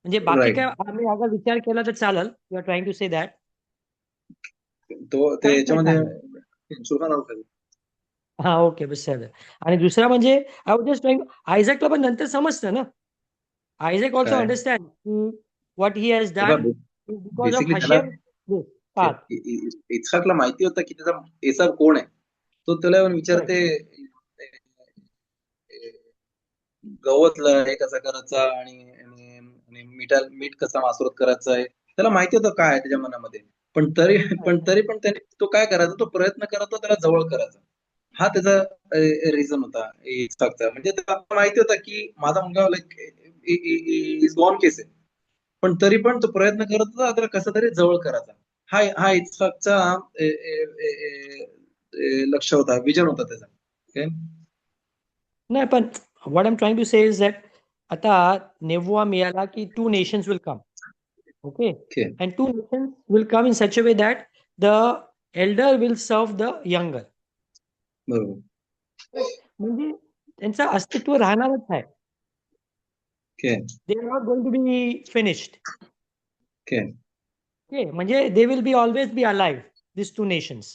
S2: म्हणजे बाकी
S1: राईट.
S2: काय आम्ही अगर विचार केला तर चालेल. You are trying to say that.
S1: तो ते
S2: काहीच नाही
S1: याच्यामध्ये
S2: सांगितलं.
S1: सुलखान अवकाश.
S2: हा ओके बस झालं. आणि दुसरा म्हणजे आय वॉज जस्ट ट्राइंग, आयझॅकला पण नंतर समजतं ना. आयझॅक ऑल्सो
S1: काय
S2: अंडरस्टँड की व्हॉट ही हॅज
S1: हे बघ,
S2: डन बिकॉज ऑफ
S1: बेसिकली त्याला
S2: हशेम पाथ.
S1: इस्हाकला माहिती होतं की त्याचा एसाव कोण आहे. तो त्याला येऊन
S2: करेक्ट.
S1: विचारते गवतला हे कसं करायचं आणि आणि आणि मीठ कसा वासरूत करायचं आहे. त्याला माहिती होतं काय आहे त्याच्या मनामध्ये. पण तरी पण त्याने तो काय करायचा, तो प्रयत्न करायचा त्याला जवळ करायचा. हा त्याचा रिझन होता इस्हाकचा. म्हणजे त्याला माहिती होता की माझा मुलगा लाईक इज गॉन केस आहे. पण तरी पण तो प्रयत्न करत होता त्याला कसं तरी जवळ करायचा. हा हा इस्हाकचा लक्ष होता, विजन होता त्याचा. ओके.
S2: नाही पण what I am trying to say is that आता नेबुआ मिळाला की 2 nations will come. Okay,
S1: okay.
S2: and 2 nations will come in such a way that the elder will serve the younger.
S1: बरोबर.
S2: Correct. म्हणजे त्यांचं अस्तित्व राहणारच आहे.
S1: Okay.
S2: They are not going to be finished.
S1: Okay.
S2: Okay, म्हणजे they will be always be alive, these 2 nations.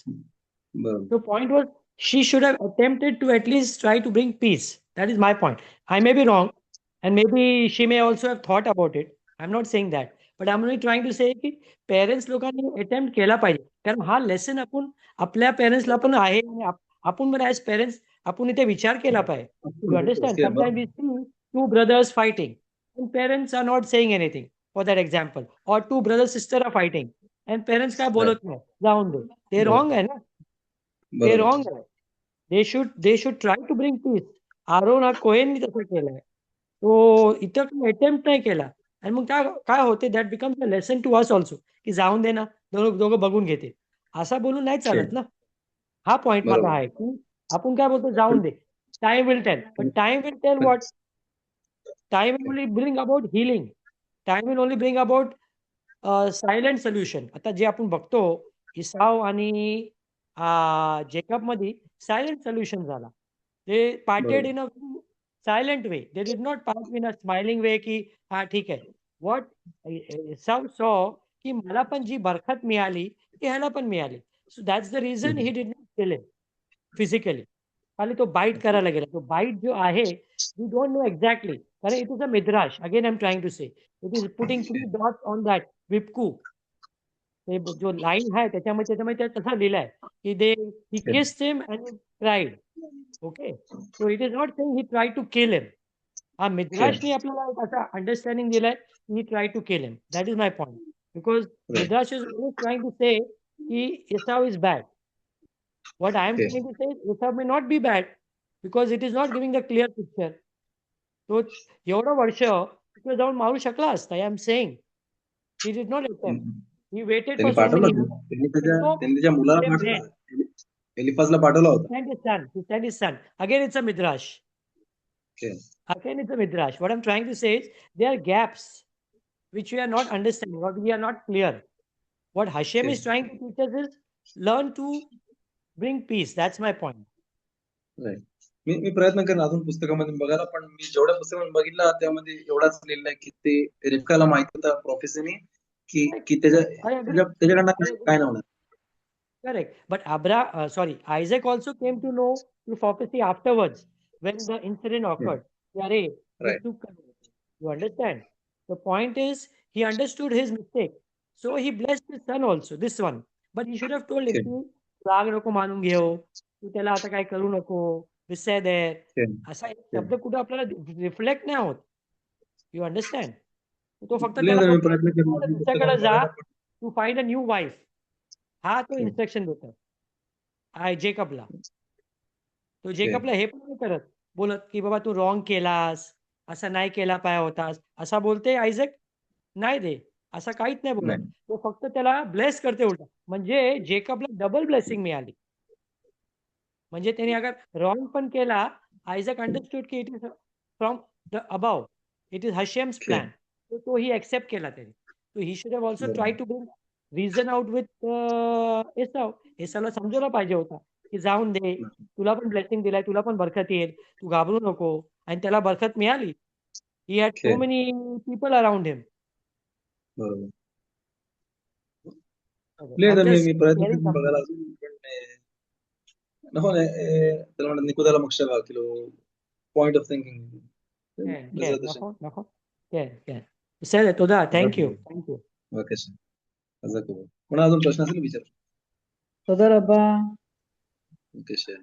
S1: बरोबर.
S2: The point was she should have attempted to at least try to bring peace. That is my point. I may be wrong, and maybe she may also have thought about it. I'm not saying that. But I'm only trying to say की parents लोकांनी attempt केला पाहिजे. कारण हा lesson आपण आपल्या पेरेंट्सला पण आहे आणि आपण पण ॲज पेरेंट्स आपण इथे विचार केला पाहिजे. You understand?
S1: Okay.
S2: Sometimes we see two brothers fighting, and parents are not saying anything. For that example, or two brothers sister are fighting, and parents काय
S1: राईट.
S2: बोलत नाही. जाऊन दे. ते रॉंग
S1: बरोबर.
S2: आहे ना. ते
S1: बरोबर.
S2: रॉंग आहे. They should try to bring peace. Aaron हा कोहेननी तसं केलंय. तो इथं काही अटेम्प्ट नाही केला. आणि मग काय काय होते that becomes a lesson to us also की जाऊन दे ना, दोघं बघून घेते. असं बोलून नाही
S1: ओके.
S2: चालत ना. हा पॉइंट माझा
S1: बरोबर.
S2: आहे की आपण काय बोलतो
S1: पण
S2: जाऊन दे. Time will tell. But time will tell
S1: पण
S2: what? Time will only bring about healing. Time will only bring about silent solution. आता जे आपण बघतो इसाव आणि जेकब मध्ये सायलेंट सोल्युशन झाला. दे पार्टेड
S1: बरोबर.
S2: In a silent way. They did not part in a smiling way की हा ठीक आहे. व्हॉट इसाव सॉ की मला पण जी बरकत मिळाली ती ह्याला पण मिळाली. So that's the reason he did not kill him physically. खाली तो बाईट करायला गेला. तो बाईट जो आहे वी डोंट नो एक्झॅक्टली. कारण it is a midrash. Again I am trying to say it is putting 3 dots on that विपकू. ते जो लाईन आहे त्याच्यामध्ये तसं लिहिलंय की they he kissed him and cried. Okay. So it is not saying he try to kill हिम. हा
S1: okay.
S2: मिद्राशने आपल्याला एक असा अंडरस्टँडिंग दिलाय की he try to kill him. That is my point. Because
S1: right.
S2: Midrash is always trying to say की Esau is bad. What I am
S1: okay.
S2: trying to say is Usab may not be bad because it is not giving the clear picture. तो एवढं वर्ष तिकडे जाऊन मारू शकला असता. I am saying he did not attempt. He waited
S1: त्यांनी
S2: for so
S1: पाठवलं
S2: मेनी
S1: होतं.
S2: इयर्स. तो
S1: त्यांनी त्याच्या मुलाला
S2: became
S1: पाठवलं
S2: dead.
S1: होतं. एलिफाजला पाठवला
S2: He
S1: होता.
S2: sent his son. He sent his son. Again, it's a midrash.
S1: Okay.
S2: Again, it's a midrash. What I'm trying to say is there are gaps which we are not understanding, what we are not clear. What Hashem
S1: okay.
S2: is trying to teach us is learn to bring peace. That's my point.
S1: Right. मी प्रयत्न करेन अजून पुस्तकामध्ये बघायला, पण मी जेवढ्या पुस्तकामध्ये बघितलं त्यामध्ये एवढाच लिहिलं आहे की ते रिबकाला माहिती होतं प्रोफेसीने की
S2: Correct.
S1: की
S2: I agree.
S1: त्याच्याकडनं
S2: I agree.
S1: काय नाही होणार.
S2: Correct. But Isaac also came to know through prophecy afterwards when the incident occurred. Yare, ये
S1: राईट.
S2: चूक कर रहे थे. You understand? The point is, he understood his mistake. So he blessed his son also, this one. But he should have told him, तू राग नको मानून घेऊ. तू त्याला आता काय करू नको. विसर दे. असा एक शब्द कुठं आपल्याला रिफ्लेक्ट नाही होत. You understand? तो फक्त त्याला
S1: मी
S2: बोलतो,
S1: प्रयत्न करेन
S2: "तू
S1: अजून
S2: दुसऱ्याकडे
S1: पुस्तकामध्ये
S2: जा.
S1: बघायला, पण
S2: to find a new wife." हा तो इन्स्ट्रक्शन देतो जेकबला. तो जेकबला हे पण नाही करत. बोलत की बाबा तू रॉंग केलास. असं नाही केला पाहिजे होतास. असा बोलते आयझॅक? नाही दे. असं काहीच नाही बोलत.
S1: नाही.
S2: तो फक्त त्याला ब्लेस करते उलटा. म्हणजे जेकबला डबल ब्लेसिंग मिळाली. म्हणजे त्याने अगर रॉंग पण केला, आयझॅक अंडरस्टूड की it is from the above. It is Hashem's
S1: okay.
S2: Plan. तो ही एक्सेप्ट केला त्याने. So he should have also try
S1: बरोबर.
S2: To bring reason out with Esau. एसावला समजवलं पाहिजे होता की जाऊन दे. तुला पण ब्लेसिंग दिलाय, तुला पण बरकत येईल. तू घाबरू नको. आणि त्याला बरकत मिळाली. He had
S1: okay.
S2: So many people around him.
S1: बरोबर. లేదు
S2: I'm
S1: मी
S2: just
S1: मी प्रयत्न
S2: sharing
S1: करून
S2: something.
S1: बघायला अजून पण נכון, त्याला म्हणतात נקודה למחשבה, כאילו, point of thinking.
S2: כן, כן,
S1: בעזרת השם.
S2: נכון, נכון. כן, כן. בסדר, תודה,
S1: חזק
S2: thank you.
S1: וברוך.
S2: Thank you.
S1: בבקשה. חזק וברוך. कोणा अजून प्रश्न असेल विचार.
S3: תודה רבה.
S1: בבקשה.